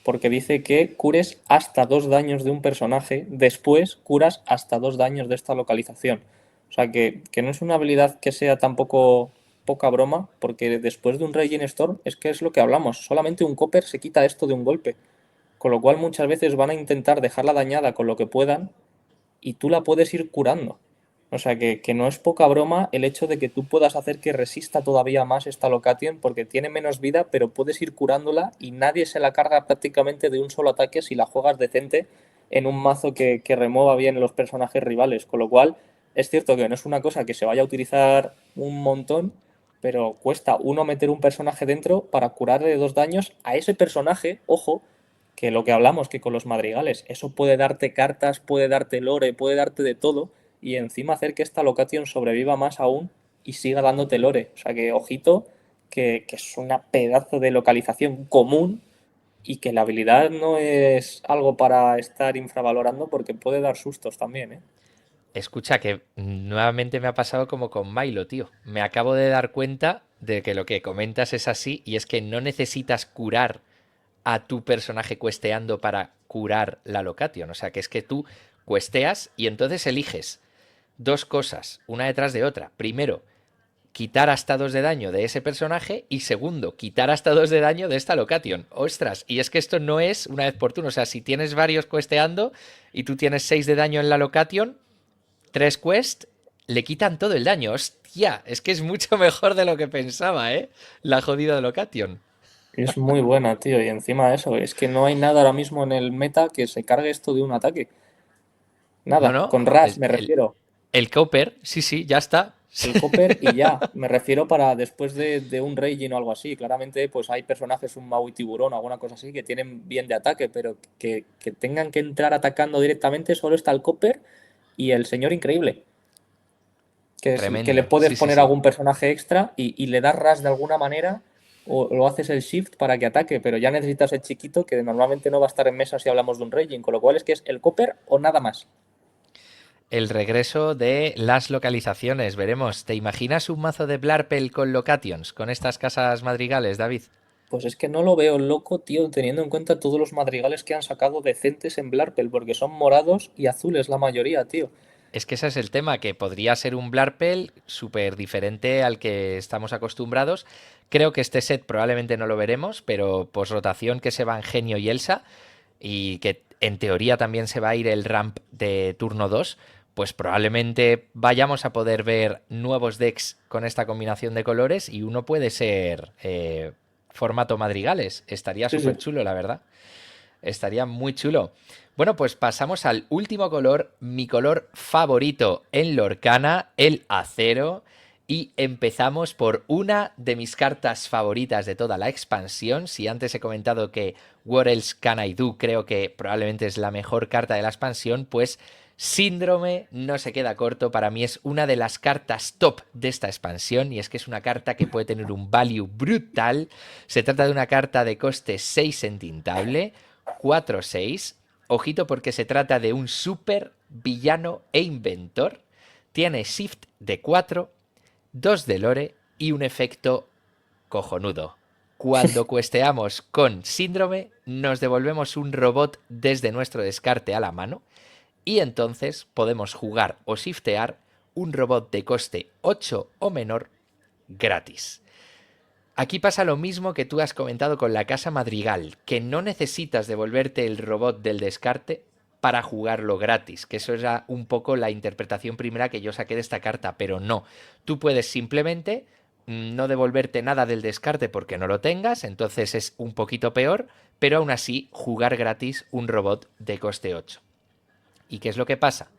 B: porque dice que cures hasta 2 daños de un personaje, después curas hasta 2 daños de esta localización. O sea que no es una habilidad que sea tampoco poca broma, porque después de un Raging Storm es que es lo que hablamos, solamente un Copper se quita esto de un golpe, con lo cual muchas veces van a intentar dejarla dañada con lo que puedan y tú la puedes ir curando. O sea que no es poca broma el hecho de que tú puedas hacer que resista todavía más esta location porque tiene menos vida, pero puedes ir curándola y nadie se la carga prácticamente de un solo ataque si la juegas decente en un mazo que remueva bien los personajes rivales. Con lo cual, es cierto que no es una cosa que se vaya a utilizar un montón, pero cuesta uno meter un personaje dentro para curarle 2 daños a ese personaje, ojo, que lo que hablamos, que con los madrigales, eso puede darte cartas, puede darte lore, puede darte de todo, y encima hacer que esta location sobreviva más aún y siga dándote lore. O sea que, ojito, que es una pedazo de localización común y que la habilidad no es algo para estar infravalorando porque puede dar sustos también, ¿eh?
A: Escucha, que nuevamente me ha pasado como con Milo, tío. Me acabo de dar cuenta de que lo que comentas es así y es que no necesitas curar a tu personaje cuesteando para curar la location. O sea, que es que tú cuesteas y entonces eliges dos cosas, una detrás de otra. Primero, quitar hasta 2 de daño de ese personaje y segundo, quitar hasta 2 de daño de esta location. Ostras, y es que esto no es una vez por turno. O sea, si tienes varios cuesteando y tú tienes 6 de daño en la location, 3 quest le quitan todo el daño. Hostia, es que es mucho mejor de lo que pensaba, ¿eh? La jodida location.
B: Es muy buena, tío, y encima de eso, es que no hay nada ahora mismo en el meta que se cargue esto de un ataque.
A: No,
B: Nada,
A: no,
B: con Rush
A: es
B: me refiero.
A: el Copper, sí, sí, ya está.
B: El Copper y ya, me refiero para después de un Raging o algo así. Claramente, pues hay personajes, un Maui Tiburón o alguna cosa así, que tienen bien de ataque, pero que tengan que entrar atacando directamente, solo está el Copper y el Señor Increíble. Que es el que le
A: Tremendo,
B: puedes
A: sí, sí,
B: poner
A: sí.
B: algún personaje extra y le das Rush de alguna manera o lo haces el Shift para que ataque, pero ya necesitas el chiquito que normalmente no va a estar en mesa si hablamos de un Raging, con lo cual es que es el Copper o nada más.
A: El regreso de las localizaciones, veremos. ¿Te imaginas un mazo de Blarpel con locations, con estas casas madrigales, David?
B: Pues es que no lo veo loco, tío, teniendo en cuenta todos los madrigales que han sacado decentes en Blarpel, porque son morados y azules la mayoría, tío.
A: Es que ese es el tema, que podría ser un Blarpel súper diferente al que estamos acostumbrados. Creo que este set probablemente no lo veremos, pero post rotación que se van Genio y Elsa, y que en teoría también se va a ir el ramp de turno 2, pues probablemente vayamos a poder ver nuevos decks con esta combinación de colores y uno puede ser formato madrigales. Estaría
B: Sí,
A: súper
B: sí.
A: chulo, la verdad. Estaría muy chulo. Bueno, pues pasamos al último color, mi color favorito en Lorcana, el acero. Y empezamos por una de mis cartas favoritas de toda la expansión. Si antes he comentado que What Else Can I Do creo que probablemente es la mejor carta de la expansión, pues Síndrome no se queda corto. Para mí es una de las cartas top de esta expansión y es que es una carta que puede tener un value brutal. Se trata de una carta de coste 6 en tintable, 4-6. Ojito porque se trata de un super villano e inventor. Tiene shift de 4, 2 de lore y un efecto cojonudo. Cuando cuesteamos con síndrome, nos devolvemos un robot desde nuestro descarte a la mano y entonces podemos jugar o shiftear un robot de coste 8 o menor gratis. Aquí pasa lo mismo que tú has comentado con la Casa Madrigal, que no necesitas devolverte el robot del descarte para jugarlo gratis, que eso era un poco la interpretación primera que yo saqué de esta carta, pero no. Tú puedes simplemente no devolverte nada del descarte porque no lo tengas, entonces es un poquito peor, pero aún así jugar gratis un robot de coste 8. ¿Y qué es lo que pasa?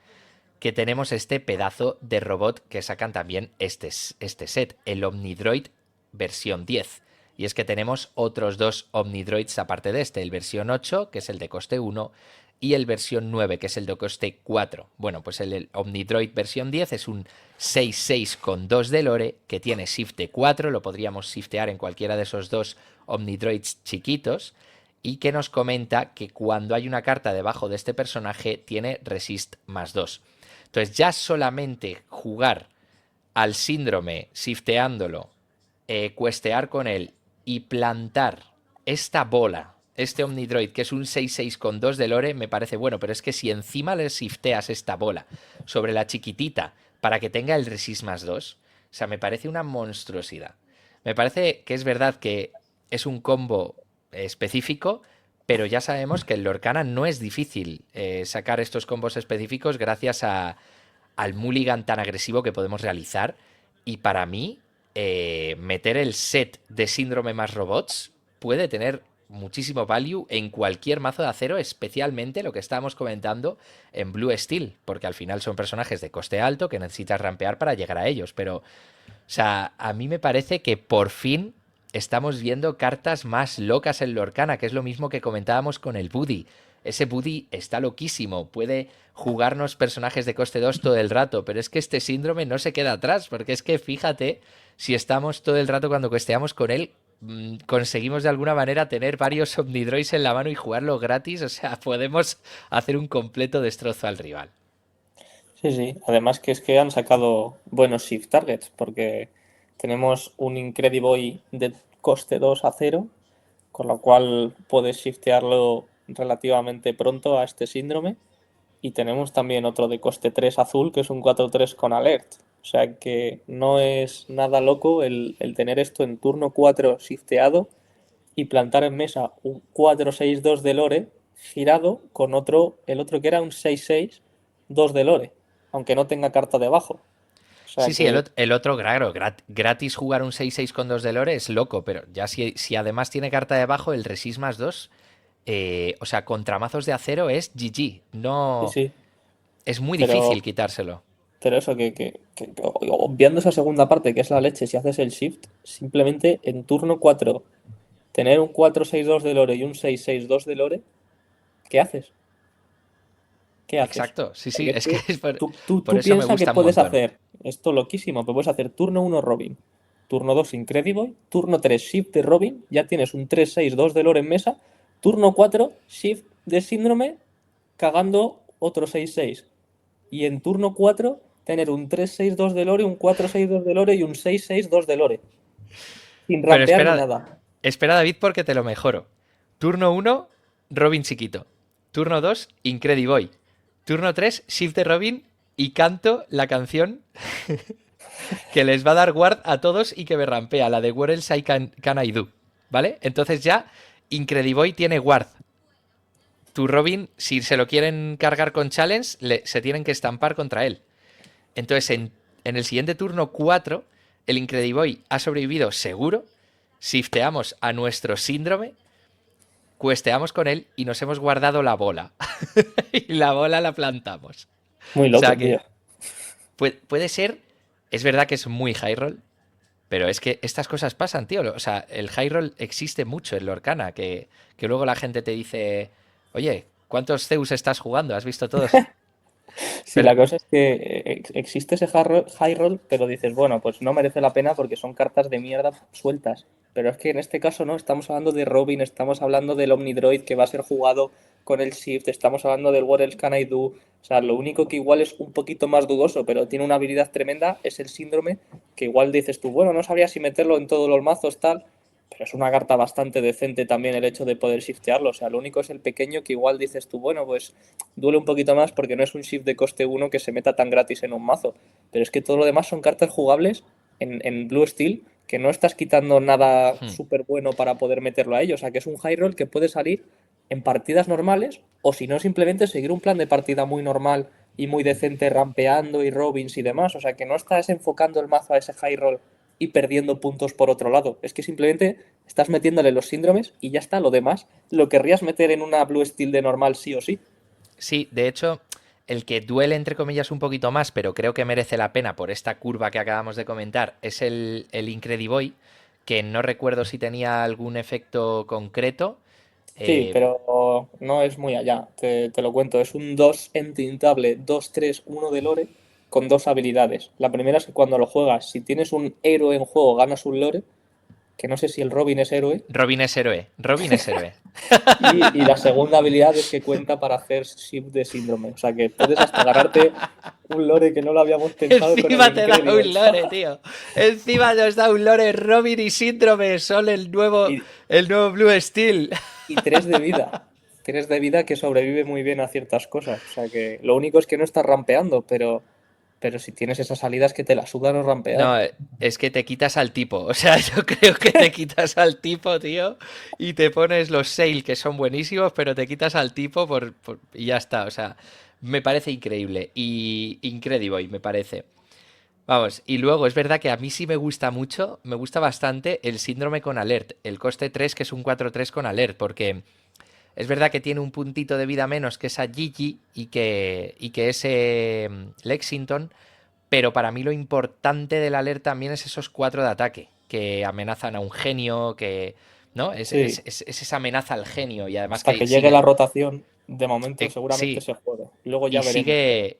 A: Que tenemos este pedazo de robot que sacan también este set, el Omnidroid versión 10. Y es que tenemos otros dos Omnidroids aparte de este, el versión 8, que es el de coste 1, y el versión 9, que es el de coste 4. Bueno, pues el Omnidroid versión 10 es un 6-6 con 2 de lore, que tiene shift de 4, lo podríamos shiftear en cualquiera de esos dos Omnidroids chiquitos, y que nos comenta que cuando hay una carta debajo de este personaje tiene resist más 2. Entonces ya solamente jugar al síndrome, shifteándolo, cuestear con él y plantar esta bola, este Omnidroid, que es un 6-6 con 2 de lore, me parece bueno, pero es que si encima le shifteas esta bola sobre la chiquitita para que tenga el resist más 2, o sea, me parece una monstruosidad. Me parece que es verdad que es un combo específico, pero ya sabemos que en Lorcana no es difícil sacar estos combos específicos gracias al mulligan tan agresivo que podemos realizar. Y para mí, meter el set de síndrome más robots puede tener muchísimo value en cualquier mazo de acero, especialmente lo que estábamos comentando en Blue Steel, porque al final son personajes de coste alto que necesitas rampear para llegar a ellos. Pero, o sea, a mí me parece que por fin estamos viendo cartas más locas en Lorcana, que es lo mismo que comentábamos con el Buddy. Ese Buddy está loquísimo, puede jugarnos personajes de coste 2 todo el rato, pero es que este síndrome no se queda atrás, porque es que fíjate, si estamos todo el rato cuando cuesteamos con él, conseguimos de alguna manera tener varios Omnidroids en la mano y jugarlo gratis, o sea, podemos hacer un completo destrozo al rival.
B: Sí, sí. Además que es que han sacado buenos shift targets, porque tenemos un Incrediboy de coste 2 a 0, con lo cual puedes shiftearlo relativamente pronto a este síndrome. Y tenemos también otro de coste 3 azul, que es un 4-3 con alert. O sea que no es nada loco el tener esto en turno 4 shifteado y plantar en mesa un 4-6-2 de lore girado con otro, el otro que era un 6-6-2 de lore, aunque no tenga carta debajo. O sea
A: Sí, sí,
B: que
A: el otro, claro, gratis jugar un 6-6 con 2 de lore es loco, pero ya si además tiene carta debajo, el resist más 2, o sea, contra mazos de acero es GG.
B: sí,
A: No,
B: sí.
A: es muy difícil
B: Pero,
A: quitárselo.
B: pero eso, que obviando esa segunda parte que es la leche, si haces el shift, simplemente en turno 4 tener un 4-6-2 de lore y un 6-6-2 de lore, ¿qué haces? ¿Qué haces?
A: Exacto, sí, sí,
B: Porque es
A: es que
B: que
A: es
B: tú
A: por eso me
B: piensas que
A: gusta un
B: puedes
A: montón.
B: hacer esto loquísimo, pero puedes hacer turno 1 Robin, turno 2 Incrediboy, turno 3 Shift de Robin, ya tienes un 3-6-2 de lore en mesa, turno 4 Shift de Síndrome, cagando otro 6-6. Y en turno 4 tener un 3-6-2 de lore, un 4-6-2 de lore y un 6-6-2 de lore, sin
A: Pero
B: rampear ni
A: espera,
B: nada.
A: espera David porque te lo mejoro. Turno uno, Robin chiquito. Turno 2, Incrediboy. Turno 3, Shift de Robin y canto la canción que les va a dar guard a todos y que me rampea, la de What Else Can I Do, ¿vale? Entonces ya Incrediboy tiene guard. Tu Robin, si se lo quieren cargar con challenge, se tienen que estampar contra él. Entonces en el siguiente turno 4, el Incrediboy ha sobrevivido seguro shifteamos a nuestro síndrome, cuesteamos con él y nos hemos guardado la bola. Y la bola la plantamos.
B: Muy
A: O sea
B: loco, tío.
A: que puede ser, es verdad que es muy high roll, pero es que estas cosas pasan, tío. O sea, el high roll existe mucho en Lorcana, que luego la gente te dice, oye, ¿cuántos Zeus estás jugando? ¿Has visto todos?
B: Sí,
A: Pero
B: la cosa es que existe ese high roll, pero dices, bueno, pues no merece la pena porque son cartas de mierda sueltas. Pero es que en este caso no, estamos hablando de Robin, estamos hablando del Omnidroid que va a ser jugado con el Shift, estamos hablando del What Else Can I Do. O sea, lo único que igual es un poquito más dudoso, pero tiene una habilidad tremenda, es el síndrome, que igual dices tú, bueno, no sabría si meterlo en todos los mazos, tal, pero es una carta bastante decente también el hecho de poder shiftearlo. O sea, lo único es el pequeño que igual dices tú, bueno, pues duele un poquito más porque no es un shift de coste 1 que se meta tan gratis en un mazo. Pero es que todo lo demás son cartas jugables en Blue Steel que no estás quitando nada
A: hmm,
B: súper bueno para poder meterlo a ello. O sea, que es un high roll que puede salir en partidas normales o si no, simplemente seguir un plan de partida muy normal y muy decente rampeando y robins y demás. O sea, que no estás enfocando el mazo a ese high roll y perdiendo puntos por otro lado. Es que simplemente estás metiéndole los síndromes y ya está. Lo demás lo querrías meter en una Blue Steel de normal sí o sí.
A: sí, de hecho, el que duele entre comillas un poquito más, pero creo que merece la pena por esta curva que acabamos de comentar, es el Incrediboy, que no recuerdo si tenía algún efecto concreto.
B: Sí,
A: Eh,
B: pero no es muy allá. Te lo cuento. Es un 2 entintable 2-3-1 de lore con dos habilidades. La primera es que cuando lo juegas, si tienes un héroe en juego, ganas un lore. Que no sé si el Robin es héroe.
A: Robin es héroe, Robin es héroe.
B: Y la segunda habilidad es que cuenta para hacer shift de síndrome. O sea que puedes hasta ganarte un lore que no lo habíamos pensado con el
A: Encima te da
B: Incredible.
A: un lore, tío. Encima nos da un lore Robin y Síndrome. Son
B: Y,
A: el nuevo Blue Steel.
B: y 3 de vida. 3 de vida que sobrevive muy bien a ciertas cosas. O sea que lo único es que no estás rampeando, pero si tienes esas salidas que te la sudan o rampear.
A: No, es que te quitas al tipo. O sea, yo creo que te quitas al tipo, tío. Y te pones los Sail, que son buenísimos, pero te quitas al tipo y ya está. O sea, me parece increíble. Y Incrediboy, me parece. Vamos, y luego es verdad que a mí sí me gusta mucho, me gusta bastante el síndrome con alert, el coste 3 que es un 4-3 con alert, porque es verdad que tiene un puntito de vida menos que esa Gigi y que ese Lexington, pero para mí lo importante del alert también es esos 4 de ataque, que amenazan a un genio, que... ¿No?
B: Sí,
A: Es esa amenaza al genio y además
B: hasta
A: que
B: que llegue
A: sigue...
B: la rotación, de momento seguramente
A: sí,
B: se juegue. Luego ya
A: y
B: veremos.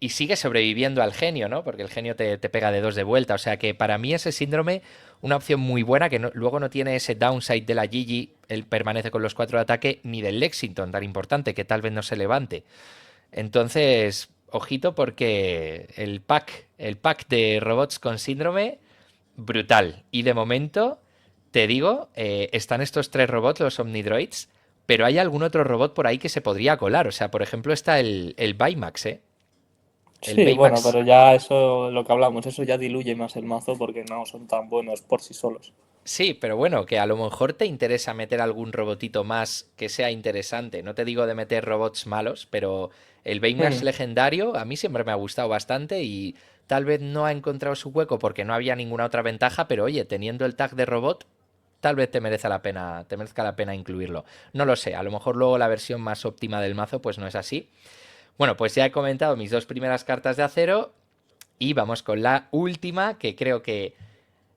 A: sigue sobreviviendo al genio, ¿no? Porque el genio te pega de dos de vuelta. O sea que para mí ese síndrome, una opción muy buena, que luego no tiene ese downside de la Gigi, él permanece con los 4 de ataque, ni del Lexington, tan importante, que tal vez no se levante. Entonces, ojito porque el pack de robots con síndrome, brutal. Y de momento, te digo, están estos 3 robots, los Omnidroids, pero hay algún otro robot por ahí que se podría colar. O sea, por ejemplo, está el Baymax, ¿eh? El
B: Sí, bueno,
A: Baymax,
B: pero ya eso, lo que hablamos, eso ya diluye más el mazo porque no son tan buenos por sí solos.
A: sí, pero bueno, que a lo mejor te interesa meter algún robotito más que sea interesante. No te digo de meter robots malos, pero el Baymax
B: Hmm.
A: legendario a mí siempre me ha gustado bastante y tal vez no ha encontrado su hueco porque no había ninguna otra ventaja, pero oye, teniendo el tag de robot, tal vez te merezca la pena incluirlo. No lo sé, a lo mejor luego la versión más óptima del mazo pues no es así. Bueno, pues ya he comentado mis dos primeras cartas de acero y vamos con la última, que creo que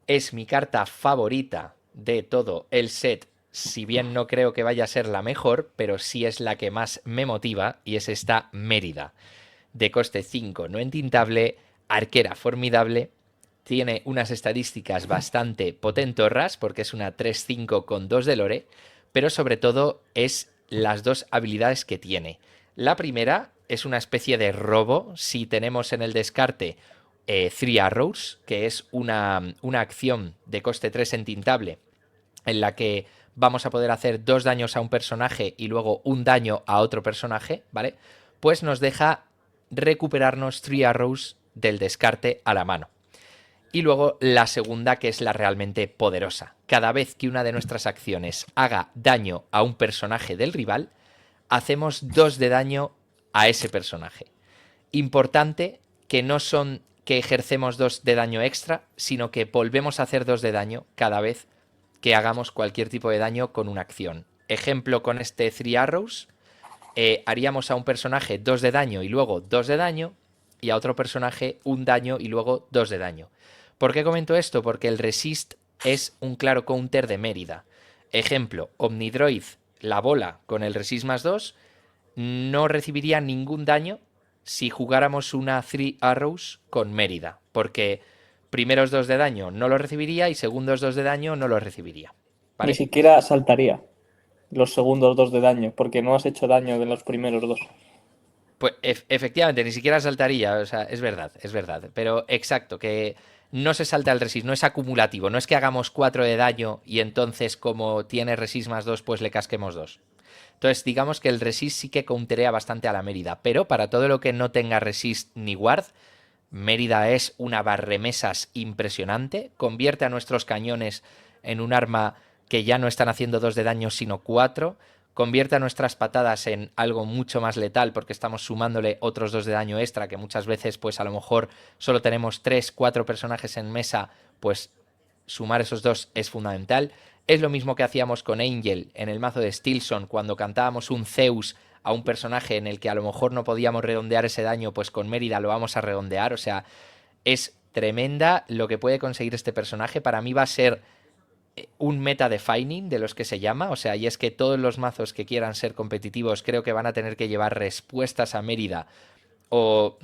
A: es mi carta favorita de todo el set, si bien no creo que vaya a ser la mejor, pero sí es la que más me motiva y es esta Mérida. De coste 5 no entintable, arquera formidable, tiene unas estadísticas bastante potentorras porque es una 3-5 con 2 de lore, pero sobre todo es las dos habilidades que tiene. La primera es una especie de robo si tenemos en el descarte Three Arrows, que es una acción de coste 3 entintable en la que vamos a poder hacer 2 daños a un personaje y luego un daño a otro personaje, ¿vale? Pues nos deja recuperarnos Three Arrows del descarte a la mano. Y luego la segunda, que es la realmente poderosa. Cada vez que una de nuestras acciones haga daño a un personaje del rival, hacemos 2 de daño a ese personaje. Importante que no son que ejercemos 2 de daño extra, sino que volvemos a hacer 2 de daño cada vez que hagamos cualquier tipo de daño con una acción. Ejemplo con este Three Arrows, haríamos a un personaje 2 de daño y luego 2 de daño, y a otro personaje 1 daño y luego 2 de daño. ¿Por qué comento esto? Porque el resist es un claro counter de Mérida. Ejemplo, Omnidroid, la bola con el resist +2, no recibiría ningún daño si jugáramos una Three Arrows con Mérida, porque primeros 2 de daño no lo recibiría y segundos 2 de daño no lo recibiría.
B: Ni
A: ¿Vale?
B: siquiera saltaría los segundos 2 de daño, porque no has hecho daño de los primeros 2.
A: Pues efectivamente, ni siquiera saltaría, o sea, es verdad, pero exacto, que no se salta el resist, no es acumulativo, no es que hagamos 4 de daño y entonces como tiene resist +2, pues le casquemos 2. Entonces, digamos que el resist sí que counterea bastante a la Mérida, pero para todo lo que no tenga resist ni ward, Mérida es una barremesas impresionante, convierte a nuestros cañones en un arma que ya no están haciendo 2 de daño sino 4, convierte a nuestras patadas en algo mucho más letal porque estamos sumándole otros 2 de daño extra, que muchas veces pues a lo mejor solo tenemos 3, 4 personajes en mesa, pues sumar esos 2 es fundamental. Es lo mismo que hacíamos con Angel en el mazo de Stilson cuando cantábamos un Zeus a un personaje en el que a lo mejor no podíamos redondear ese daño, pues con Mérida lo vamos a redondear. O sea, es tremenda lo que puede conseguir este personaje. Para mí va a ser un meta defining de los que se llama. O sea, y es que todos los mazos que quieran ser competitivos creo que van a tener que llevar respuestas a Mérida o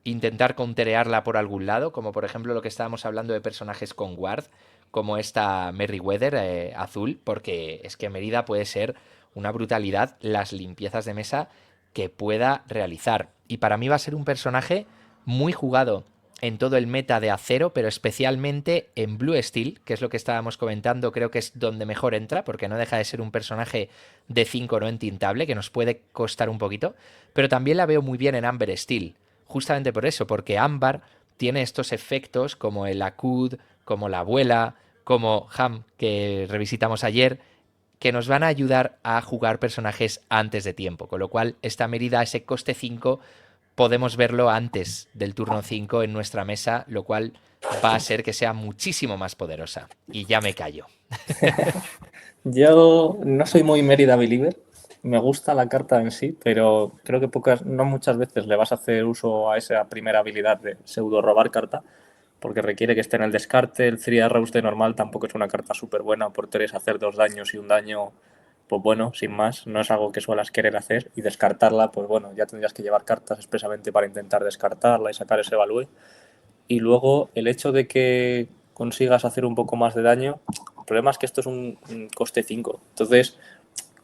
A: intentar counterearla por algún lado, como por ejemplo lo que estábamos hablando de personajes con Ward, como esta Merryweather azul, porque es que Mérida puede ser una brutalidad las limpiezas de mesa que pueda realizar. Y para mí va a ser un personaje muy jugado en todo el meta de acero, pero especialmente en Blue Steel, que es lo que estábamos comentando, creo que es donde mejor entra, porque no deja de ser un personaje de 5 no entintable, que nos puede costar un poquito, pero también la veo muy bien en Amber Steel, justamente por eso, porque Ámbar tiene estos efectos como el Acud, como la abuela, como Ham, que revisitamos ayer, que nos van a ayudar a jugar personajes antes de tiempo, con lo cual esta medida, ese coste 5, podemos verlo antes del turno 5 en nuestra mesa, lo cual va a ser que sea muchísimo más poderosa. Y ya me callo.
B: Yo no soy muy Mérida believer, me gusta la carta en sí, pero creo que no muchas veces le vas a hacer uso a esa primera habilidad de pseudo robar carta, porque requiere que esté en el descarte. El Three Arrows de normal tampoco es una carta súper buena por 3 hacer 2 daños y un daño, pues bueno, sin más, no es algo que suelas querer hacer, y descartarla, pues bueno, ya tendrías que llevar cartas expresamente para intentar descartarla y sacar ese value. Y luego el hecho de que consigas hacer un poco más de daño, el problema es que esto es un coste 5. Entonces,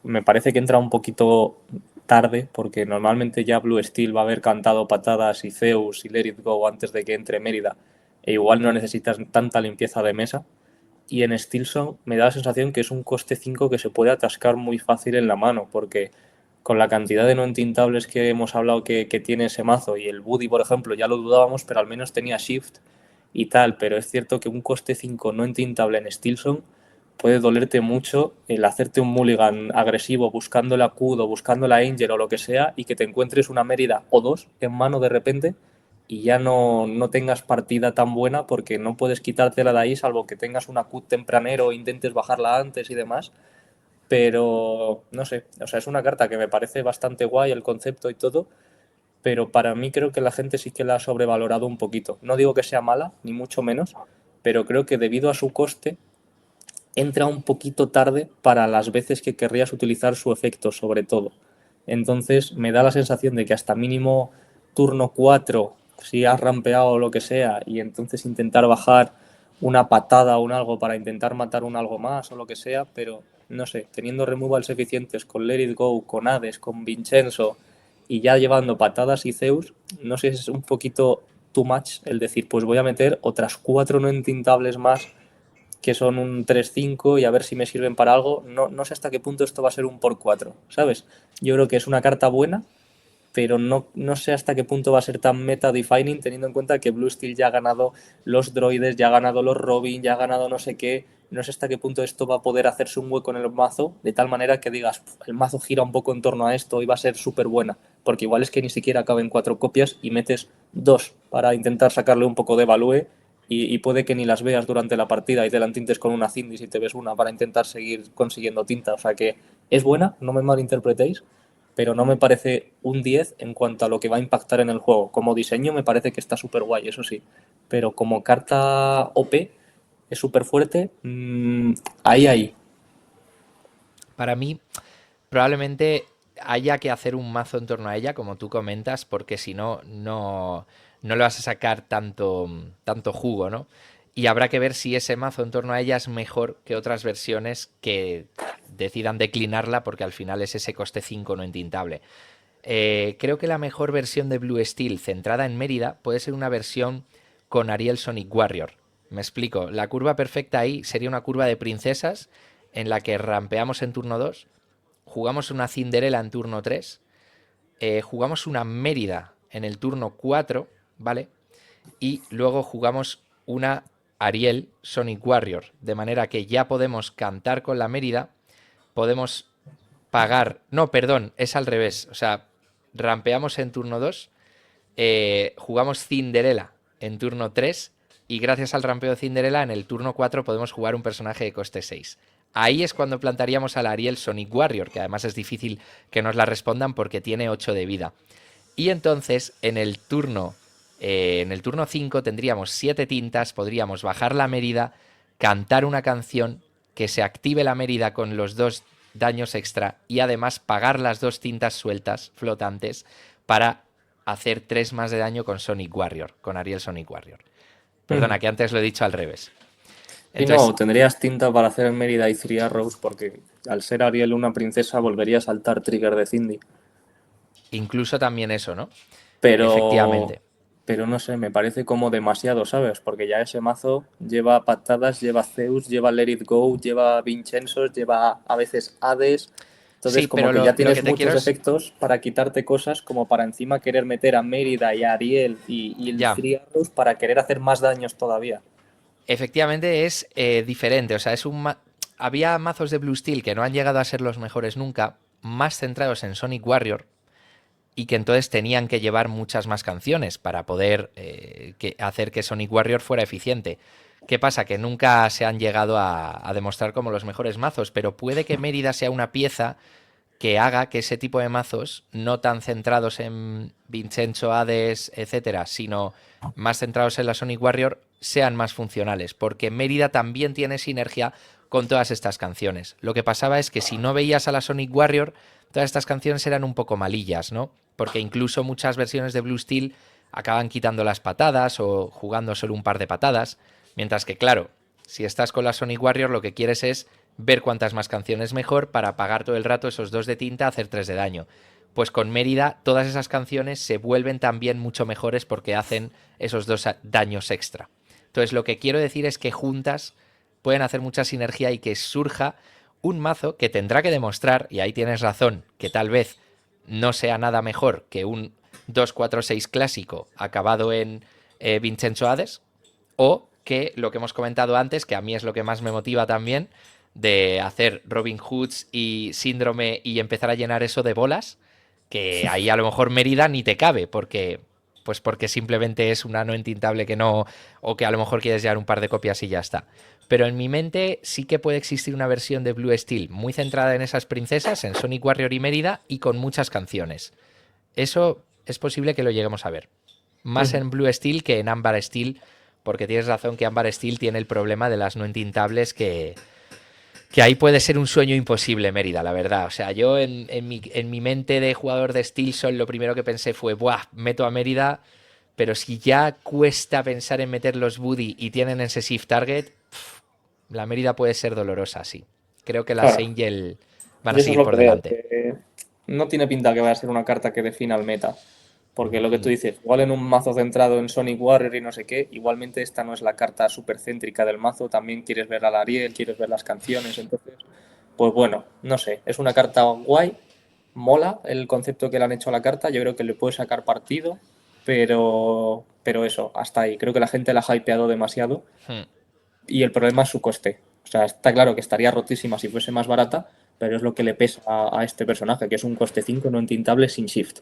B: me parece que entra un poquito tarde, porque normalmente ya Blue Steel va a haber cantado patadas y Zeus y Let It Go antes de que entre Mérida, e igual no necesitas tanta limpieza de mesa. Y en Stilson me da la sensación que es un coste 5 que se puede atascar muy fácil en la mano, porque con la cantidad de no entintables que hemos hablado que tiene ese mazo, y el Buddy, por ejemplo, ya lo dudábamos, pero al menos tenía Shift y tal, pero es cierto que un coste 5 no entintable en Stilson puede dolerte mucho el hacerte un mulligan agresivo buscando la Q o buscando la Angel o lo que sea, y que te encuentres una Mérida o dos en mano de repente y ya no tengas partida tan buena, porque no puedes quitártela de ahí salvo que tengas una Q tempranero o intentes bajarla antes y demás. Pero no sé, o sea, es una carta que me parece bastante guay el concepto y todo, pero para mí creo que la gente sí que la ha sobrevalorado un poquito. No digo que sea mala, ni mucho menos, pero creo que debido a su coste entra un poquito tarde para las veces que querrías utilizar su efecto, sobre todo. Entonces me da la sensación de que hasta mínimo turno 4, si has rampeado o lo que sea, y entonces intentar bajar una patada o un algo para intentar matar un algo más o lo que sea, pero no sé, teniendo removals eficientes con Let It Go, con Hades, con Vincenzo y ya llevando patadas y Zeus, no sé si es un poquito too much el decir, pues voy a meter otras 4 no entintables más que son un 3-5 y a ver si me sirven para algo. No sé hasta qué punto esto va a ser un por 4, ¿sabes? Yo creo que es una carta buena, pero no sé hasta qué punto va a ser tan meta-defining, teniendo en cuenta que Blue Steel ya ha ganado los droides, ya ha ganado los Robin, ya ha ganado no sé qué. No sé hasta qué punto esto va a poder hacerse un hueco en el mazo, de tal manera que digas, el mazo gira un poco en torno a esto y va a ser súper buena, porque igual es que ni siquiera caben 4 copias y metes 2 para intentar sacarle un poco de value, y puede que ni las veas durante la partida y te la tintes con una Cindy si te ves una para intentar seguir consiguiendo tinta. O sea que es buena, no me malinterpretéis, pero no me parece un 10 en cuanto a lo que va a impactar en el juego. Como diseño me parece que está súper guay, eso sí, pero como carta OP es súper fuerte, ahí.
A: Para mí, probablemente haya que hacer un mazo en torno a ella, como tú comentas, porque si no, no le vas a sacar tanto jugo, ¿no? Y habrá que ver si ese mazo en torno a ella es mejor que otras versiones que decidan declinarla, porque al final es ese coste 5 no entintable. Creo que la mejor versión de Blue Steel centrada en Mérida puede ser una versión con Ariel Sonic Warrior. Me explico. La curva perfecta ahí sería una curva de princesas en la que rampeamos en turno 2, jugamos una Cinderella en turno 3, jugamos una Mérida en el turno 4, ¿vale? Y luego jugamos una Ariel Sonic Warrior, de manera que ya podemos cantar con la Mérida, podemos pagar... No, perdón, es al revés. O sea, rampeamos en turno 2, jugamos Cinderella en turno 3 y gracias al rampeo de Cinderella en el turno 4 podemos jugar un personaje de coste 6. Ahí es cuando plantaríamos a la Ariel Sonic Warrior, que además es difícil que nos la respondan porque tiene 8 de vida. Y entonces en el turno 5 tendríamos 7 tintas, podríamos bajar la Mérida, cantar una canción, que se active la Mérida con los 2 daños extra y además pagar las 2 tintas sueltas, flotantes, para hacer 3 más de daño con Sonic Warrior, con Ariel Sonic Warrior. Perdona, que antes lo he dicho al revés.
B: Sí,
A: Entonces,
B: no, tendrías tinta para hacer Mérida y Three Arrows porque al ser Ariel una princesa volvería a saltar trigger de Cindy.
A: incluso también eso, ¿no?
B: Pero,
A: Efectivamente.
B: pero no sé, me parece como demasiado, ¿sabes? Porque ya ese mazo lleva patadas, lleva Zeus, lleva Let It Go, lleva Vincenzo, lleva a veces Hades.
A: Sí,
B: Entonces como
A: pero
B: que ya
A: lo que
B: tienes
A: te quiero
B: muchos
A: es...
B: efectos para quitarte cosas como para encima querer meter a Mérida y a Ariel y el
A: Ya,
B: Three Arrows para querer hacer más daños todavía.
A: efectivamente es diferente. O sea, había mazos de Blue Steel que no han llegado a ser los mejores nunca, más centrados en Sonic Warrior, y que entonces tenían que llevar muchas más canciones para poder hacer que Sonic Warrior fuera eficiente. ¿Qué pasa? Que nunca se han llegado a demostrar como los mejores mazos, pero puede que Mérida sea una pieza que haga que ese tipo de mazos, no tan centrados en Vincenzo, Hades, etcétera, sino más centrados en la Sonic Warrior, sean más funcionales, porque Mérida también tiene sinergia con todas estas canciones. Lo que pasaba es que si no veías a la Sonic Warrior, todas estas canciones eran un poco malillas, ¿no? Porque incluso muchas versiones de Blue Steel acaban quitando las patadas o jugando solo un par de patadas, mientras que, claro, si estás con la Sonic Warrior lo que quieres es ver cuantas más canciones mejor para pagar todo el rato esos 2 de tinta, hacer 3 de daño. Pues con Mérida todas esas canciones se vuelven también mucho mejores porque hacen esos 2 daños extra. Entonces lo que quiero decir es que juntas pueden hacer mucha sinergia y que surja un mazo que tendrá que demostrar, y ahí tienes razón, que tal vez no sea nada mejor que un 2-4-6 clásico acabado en Vincenzo Hades, o que lo que hemos comentado antes, que a mí es lo que más me motiva también, de hacer Robin Hoods y Síndrome y empezar a llenar eso de bolas, que ahí a lo mejor Mérida ni te cabe, porque simplemente es una no entintable que no, o que a lo mejor quieres llevar un par de copias y ya está. Pero en mi mente sí que puede existir una versión de Blue Steel muy centrada en esas princesas, en Sonic Warrior y Mérida, y con muchas canciones. Eso es posible que lo lleguemos a ver. Más en Blue Steel que en Ámbar Steel, porque tienes razón que Ámbar Steel tiene el problema de las no entintables que ahí puede ser un sueño imposible, Mérida, la verdad. O sea, yo en mi mente de jugador de Steelson lo primero que pensé fue, buah, meto a Mérida, pero si ya cuesta pensar en meter los Buddy y tienen ese shift target, la Mérida puede ser dolorosa, sí. Creo que las
B: Claro,
A: Angel van a
B: yo eso es
A: seguir
B: lo
A: por
B: que veo,
A: delante.
B: que no tiene pinta que vaya a ser una carta que defina el meta. Porque lo que tú
A: Mm.
B: dices, igual en un mazo centrado en Sonic Warrior y no sé qué, igualmente esta no es la carta súper céntrica del mazo, también quieres ver al Ariel, quieres ver las canciones, entonces, pues bueno, no sé, es una carta guay, mola el concepto que le han hecho a la carta, yo creo que le puede sacar partido, pero eso, hasta ahí, creo que la gente la ha hypeado demasiado
A: Hmm.
B: y el problema es su coste. O sea, está claro que estaría rotísima si fuese más barata, pero es lo que le pesa a este personaje, que es un coste 5 no entintable sin shift.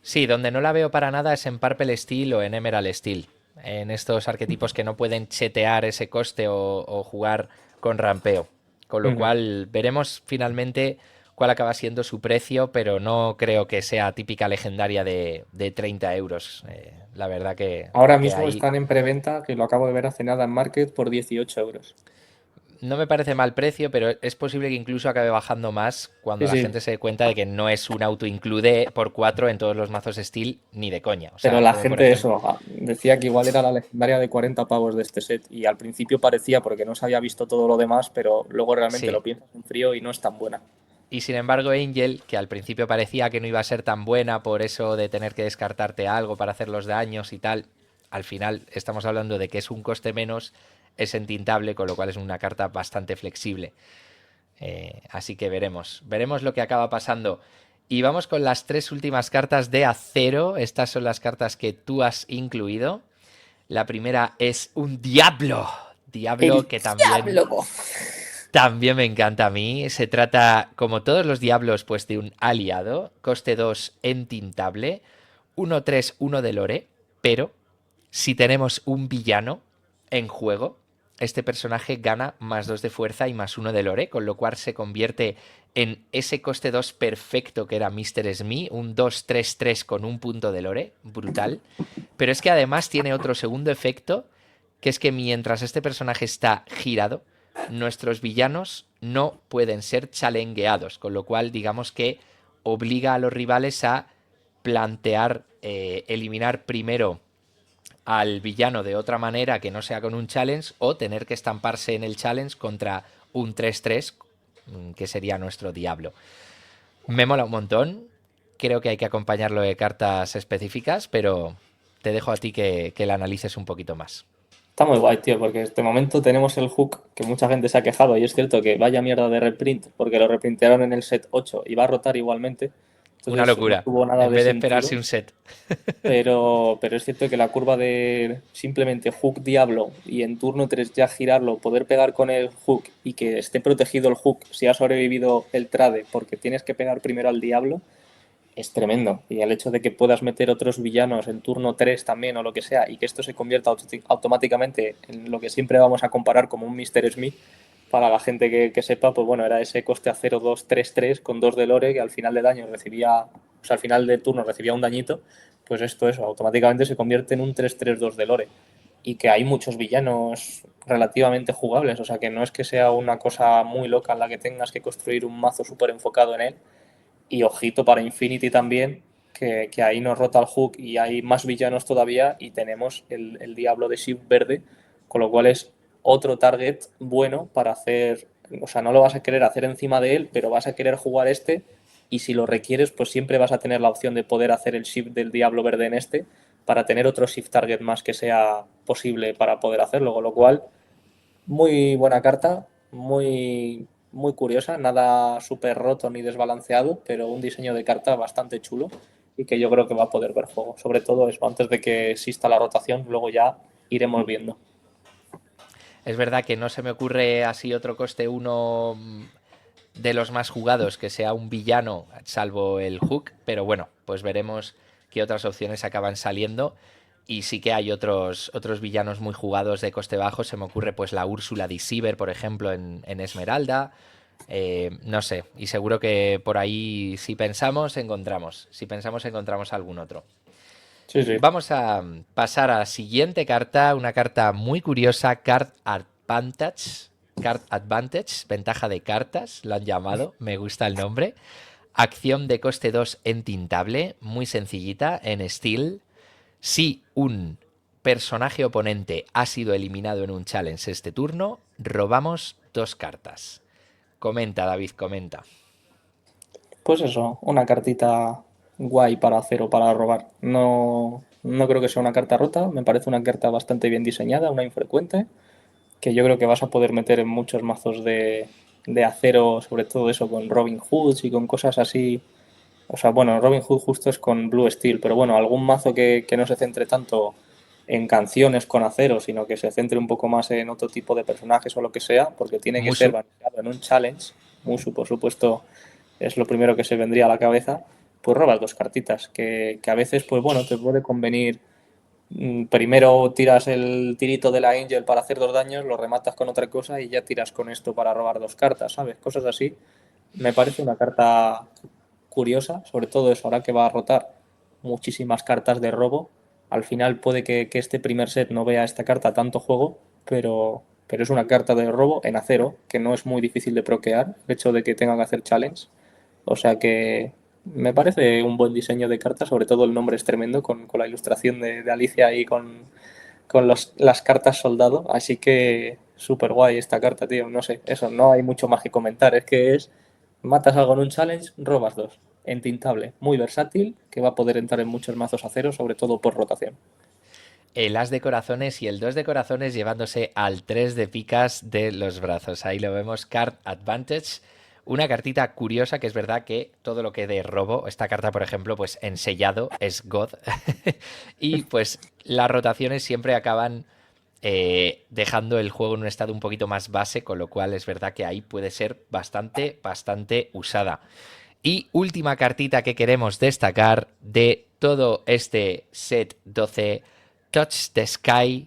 A: Sí, donde no la veo para nada es en Purple Steel o en Emerald Steel. en estos arquetipos que no pueden chetear ese coste o jugar con rampeo. Con lo
B: Ujú.
A: cual veremos finalmente cuál acaba siendo su precio, pero no creo que sea típica legendaria de 30 euros. La verdad
B: Ahora
A: que
B: mismo
A: ahí
B: están en preventa, que lo acabo de ver hace nada en Market, por 18 euros.
A: no me parece mal precio, pero es posible que incluso acabe bajando más cuando
B: Sí,
A: la
B: sí.
A: gente se dé cuenta de que no es un auto include por 4 en todos los mazos Steel ni de coña. O
B: Pero
A: sea,
B: la
A: como por
B: gente
A: ejemplo...
B: eso, decía que igual era la legendaria de 40 pavos de este set. Y al principio parecía porque no se había visto todo lo demás, pero luego realmente lo
A: Sí.
B: piensas en frío y no es tan buena.
A: Y sin embargo, Angel, que al principio parecía que no iba a ser tan buena por eso de tener que descartarte algo para hacer los daños y tal, al final estamos hablando de que es un coste menos, es entintable, con lo cual es una carta bastante flexible. Así que veremos lo que acaba pasando. Y vamos con las tres últimas cartas de acero. Estas son las cartas que tú has incluido. La primera es un Diablo. Diablo
B: ¡El
A: que también
B: diablo!
A: también me encanta a mí. Se trata, como todos los diablos, pues de un aliado. Coste 2 entintable. 1-3, 1 de lore. Pero si tenemos un villano en juego, este personaje gana más 2 de fuerza y más 1 de lore, con lo cual se convierte en ese coste 2 perfecto que era Mr. Smee, un 2-3-3 con un punto de lore, brutal. Pero es que además tiene otro segundo efecto, que es que mientras este personaje está girado, nuestros villanos no pueden ser chalengueados, con lo cual digamos que obliga a los rivales a plantear eliminar primero al villano de otra manera que no sea con un challenge o tener que estamparse en el challenge contra un 3-3 que sería nuestro diablo. Me mola un montón, creo que hay que acompañarlo de cartas específicas, pero te dejo a ti que la analices un poquito más.
B: Está muy guay, tío, porque este momento tenemos el hook que mucha gente se ha quejado y es cierto que vaya mierda de reprint porque lo reprintearon en el set 8 y va a rotar igualmente.
A: Una
B: Entonces no
A: locura,
B: tuvo nada
A: en
B: de
A: vez de esperarse
B: sentido.
A: un set.
B: Pero es cierto que la curva de simplemente hook diablo y en turno 3 ya girarlo, poder pegar con el hook y que esté protegido el hook si ha sobrevivido el trade porque tienes que pegar primero al diablo, es tremendo. Y el hecho de que puedas meter otros villanos en turno 3 también o lo que sea y que esto se convierta automáticamente en lo que siempre vamos a comparar como un Mr. Smith, para la gente que sepa, pues bueno, era ese coste a 0-2-3-3 con 2 de lore que al final de daño recibía, o sea, al final de turno recibía un dañito, pues esto eso, automáticamente se convierte en un 3-3-2 de lore. Y que hay muchos villanos relativamente jugables, o sea que no es que sea una cosa muy loca en la que tengas que construir un mazo súper enfocado en él, y ojito para Infinity también, que ahí nos rota el hook y hay más villanos todavía y tenemos el Diablo de Shift verde, con lo cual es otro target bueno para hacer, o sea, no lo vas a querer hacer encima de él, pero vas a querer jugar este y si lo requieres, pues siempre vas a tener la opción de poder hacer el Shift del Diablo verde en este para tener otro Shift target más que sea posible para poder hacerlo, con lo cual muy buena carta, muy curiosa, nada súper roto ni desbalanceado, pero un diseño de carta bastante chulo y que yo creo que va a poder ver juego. Sobre todo eso, antes de que exista la rotación, luego ya iremos viendo.
A: Es verdad que no se me ocurre así otro coste uno de los más jugados que sea un villano, salvo el Hook, pero bueno, pues veremos qué otras opciones acaban saliendo. Y sí que hay otros villanos muy jugados de coste bajo. Se me ocurre pues la Úrsula Deceiver, por ejemplo, en Esmeralda. No sé, y seguro que por ahí si pensamos, encontramos. Si pensamos, encontramos algún otro.
B: Sí, sí.
A: Vamos a pasar a la siguiente carta, una carta muy curiosa, Card Advantage. Card Advantage, ventaja de cartas, lo han llamado, me gusta el nombre. Acción de coste 2 entintable, muy sencillita, en Steel. Si un personaje oponente ha sido eliminado en un challenge este turno, robamos 2 cartas. Comenta, David, comenta.
B: Pues eso, una cartita guay para hacer o para robar. No, no creo que sea una carta rota, me parece una carta bastante bien diseñada, una infrecuente, que yo creo que vas a poder meter en muchos mazos de acero, sobre todo eso con Robin Hoods y con cosas así. O sea, bueno, Robin Hood justo es con Blue Steel, pero bueno, algún mazo que no se centre tanto en canciones con acero, sino que se centre un poco más en otro tipo de personajes o lo que sea, porque tiene que ser
A: Musu.
B: baneado en un challenge. Musu, por supuesto, es lo primero que se vendría a la cabeza. Pues robas dos cartitas, que a veces, pues bueno, te puede convenir primero tiras el tirito de la Angel para hacer 2 daños, lo rematas con otra cosa y ya tiras con esto para robar 2 cartas, ¿sabes? Cosas así. Me parece una carta curiosa, sobre todo eso, ahora que va a rotar muchísimas cartas de robo. Al final puede que este primer set no vea esta carta tanto juego, pero es una carta de robo en acero, que no es muy difícil de proquear, el hecho de que tenga que hacer challenge. O sea que me parece un buen diseño de carta, sobre todo el nombre es tremendo, con la ilustración de Alicia ahí con las cartas soldado. Así que súper guay esta carta, tío. No sé, eso, no hay mucho más que comentar. Es que matas algo en un challenge, robas 2. Entintable, muy versátil, que va a poder entrar en muchos mazos a cero, sobre todo por rotación.
A: El as de corazones y el 2 de corazones llevándose al 3 de picas de los brazos. Ahí lo vemos, Card Advantage. Una cartita curiosa que es verdad que todo lo que de robo, esta carta por ejemplo, pues en sellado es God. Y pues las rotaciones siempre acaban dejando el juego en un estado un poquito más base, con lo cual es verdad que ahí puede ser bastante, bastante usada. Y última cartita que queremos destacar de todo este set 12, Touch the Sky,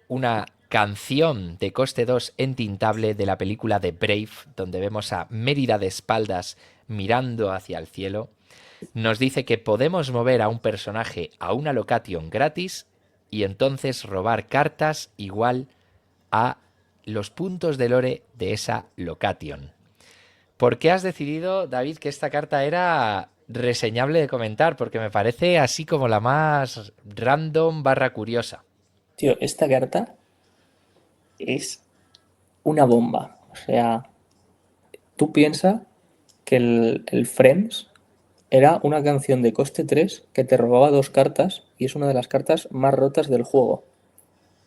A: una canción de coste 2 entintable de la película de Brave, donde vemos a Mérida de espaldas mirando hacia el cielo. Nos dice que podemos mover a un personaje a una location gratis y entonces robar cartas igual a los puntos de lore de esa location. ¿Por qué has decidido, David, que esta carta era reseñable de comentar? Porque me parece así como la más random barra curiosa.
B: Tío, esta carta es una bomba. O sea, tú piensas que el Friends era una canción de coste 3 que te robaba 2 cartas y es una de las cartas más rotas del juego.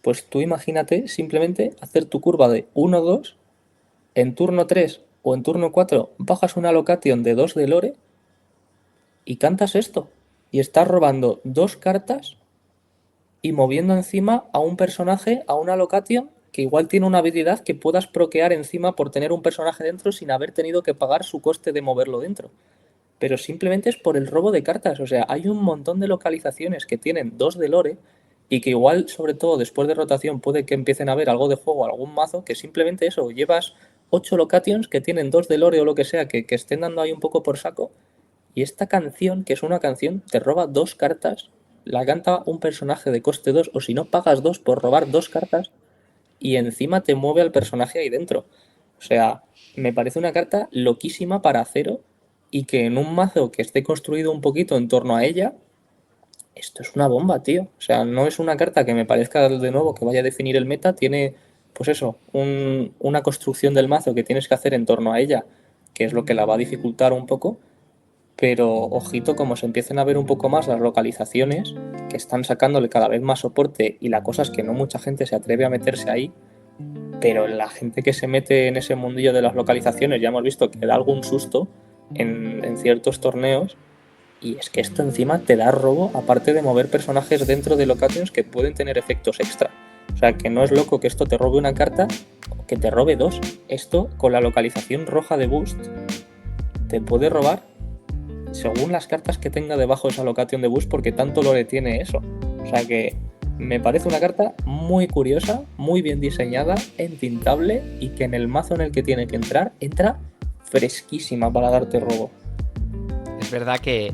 B: Pues tú imagínate simplemente hacer tu curva de 1-2, en turno 3 o en turno 4 bajas una location de 2 de lore y cantas esto. Y estás robando 2 cartas y moviendo encima a un personaje a una location que igual tiene una habilidad que puedas proquear encima por tener un personaje dentro sin haber tenido que pagar su coste de moverlo dentro. Pero simplemente es por el robo de cartas. O sea, hay un montón de localizaciones que tienen 2 de lore y que igual, sobre todo después de rotación, puede que empiecen a ver algo de juego, algún mazo, que simplemente eso, llevas 8 locations que tienen 2 de lore o lo que sea, que estén dando ahí un poco por saco. Y esta canción, que es una canción, te roba 2 cartas, la canta un personaje de coste 2 o si no pagas 2 por robar 2 cartas, y encima te mueve al personaje ahí dentro. O sea, me parece una carta loquísima para cero y que en un mazo que esté construido un poquito en torno a ella, esto es una bomba, tío. O sea, no es una carta que me parezca de nuevo que vaya a definir el meta, tiene, pues eso, una construcción del mazo que tienes que hacer en torno a ella, que es lo que la va a dificultar un poco, pero ojito como se empiecen a ver un poco más las localizaciones, que están sacándole cada vez más soporte y la cosa es que no mucha gente se atreve a meterse ahí, pero la gente que se mete en ese mundillo de las localizaciones ya hemos visto que da algún susto en ciertos torneos y es que esto encima te da robo aparte de mover personajes dentro de locations que pueden tener efectos extra. O sea, que no es loco que esto te robe una carta o que te robe 2. Esto con la localización roja de boost te puede robar según las cartas que tenga debajo de esa location de boost porque tanto lore tiene eso. O sea que me parece una carta muy curiosa, muy bien diseñada, entintable y que en el mazo en el que tiene que entrar, entra fresquísima para darte robo.
A: Es verdad que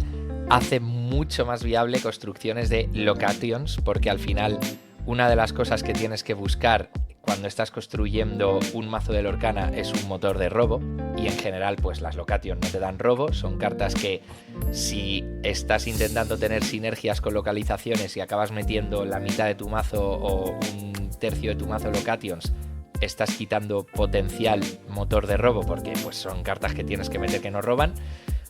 A: hace mucho más viable construcciones de locations, porque al final una de las cosas que tienes que buscar cuando estás construyendo un mazo de Lorcana es un motor de robo, y en general pues las locations no te dan robo, son cartas que si estás intentando tener sinergias con localizaciones y acabas metiendo la mitad de tu mazo o un tercio de tu mazo locations, estás quitando potencial motor de robo porque pues son cartas que tienes que meter que no roban.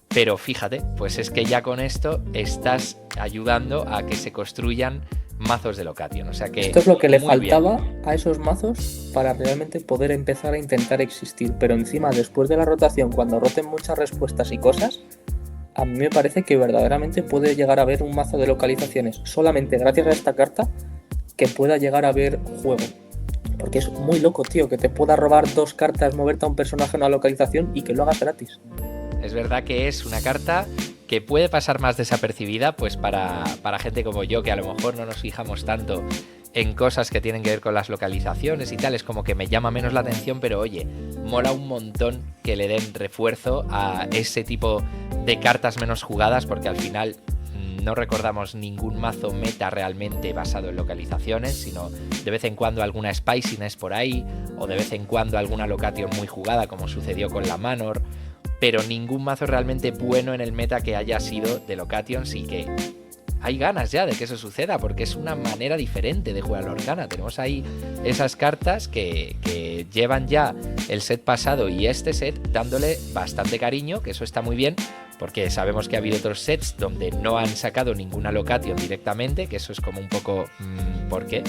A: Pero fíjate, pues es que ya con esto estás ayudando a que se construyan mazos de location. O sea que
B: esto es lo que le faltaba
A: bien
B: a esos mazos para realmente poder empezar a intentar existir. Pero encima, después de la rotación, cuando roten muchas respuestas y cosas, a mí me parece que verdaderamente puede llegar a haber un mazo de localizaciones solamente gracias a esta carta que pueda llegar a haber juego. Porque es muy loco, tío, que te pueda robar 2 cartas, moverte a un personaje en una localización y que lo hagas gratis.
A: Es verdad que es una carta que puede pasar más desapercibida, pues para gente como yo, que a lo mejor no nos fijamos tanto en cosas que tienen que ver con las localizaciones y tal, es como que me llama menos la atención, pero oye, mola un montón que le den refuerzo a ese tipo de cartas menos jugadas, porque al final no recordamos ningún mazo meta realmente basado en localizaciones, sino de vez en cuando alguna Spiciness por ahí, o de vez en cuando alguna Location muy jugada, como sucedió con la Manor, pero ningún mazo realmente bueno en el meta que haya sido de Locations, y que hay ganas ya de que eso suceda, porque es una manera diferente de jugar a Lorcana. Tenemos ahí esas cartas que llevan ya el set pasado y este set dándole bastante cariño, que eso está muy bien, porque sabemos que ha habido otros sets donde no han sacado ninguna Location directamente, que eso es como un poco ¿por qué?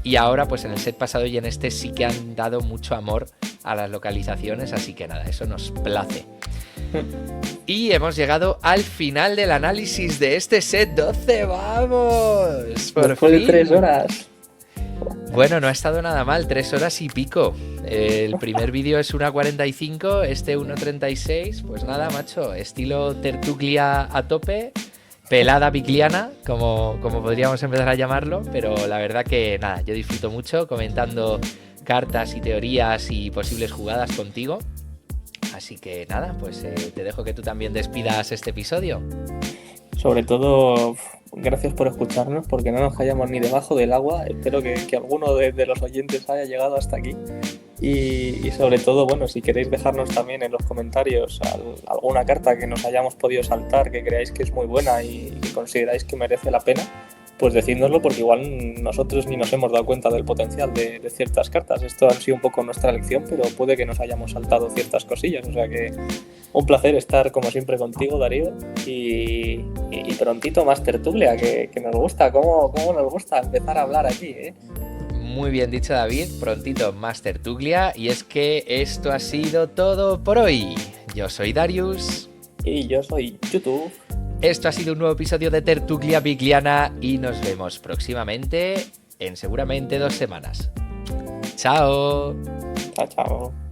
A: Y ahora pues en el set pasado y en este sí que han dado mucho amor a las localizaciones, así que nada, eso nos place. Y hemos llegado al final del análisis de este set 12, ¡vamos!
B: Por Después fin. De 3 horas.
A: Bueno, no ha estado nada mal, 3 horas y pico. El primer vídeo es 1.45, este 1.36. Pues nada, macho, estilo tertulia a tope, pelada bigliana, como podríamos empezar a llamarlo. Pero la verdad que nada, yo disfruto mucho comentando cartas y teorías y posibles jugadas contigo. Así que nada, pues te dejo que tú también despidas este episodio.
B: Sobre todo, gracias por escucharnos, porque no nos callamos ni debajo del agua. Espero que alguno de los oyentes haya llegado hasta aquí. Y sobre todo, bueno, si queréis dejarnos también en los comentarios alguna carta que nos hayamos podido saltar, que creáis que es muy buena y que consideráis que merece la pena, pues decídnoslo, porque igual nosotros ni nos hemos dado cuenta del potencial de ciertas cartas. Esto ha sido un poco nuestra elección, pero puede que nos hayamos saltado ciertas cosillas. O sea que un placer estar como siempre contigo, Darío, y prontito más tertulia, que nos gusta. ¿Cómo nos gusta empezar a hablar aquí, eh?
A: Muy bien dicho, David, prontito más tertulia. Y es que esto ha sido todo por hoy. Yo soy Darius.
B: Y yo soy YouTube.
A: Esto ha sido un nuevo episodio de Tertulia Bigliana y nos vemos próximamente en seguramente 2 semanas. ¡Chao!
B: Chao, chao.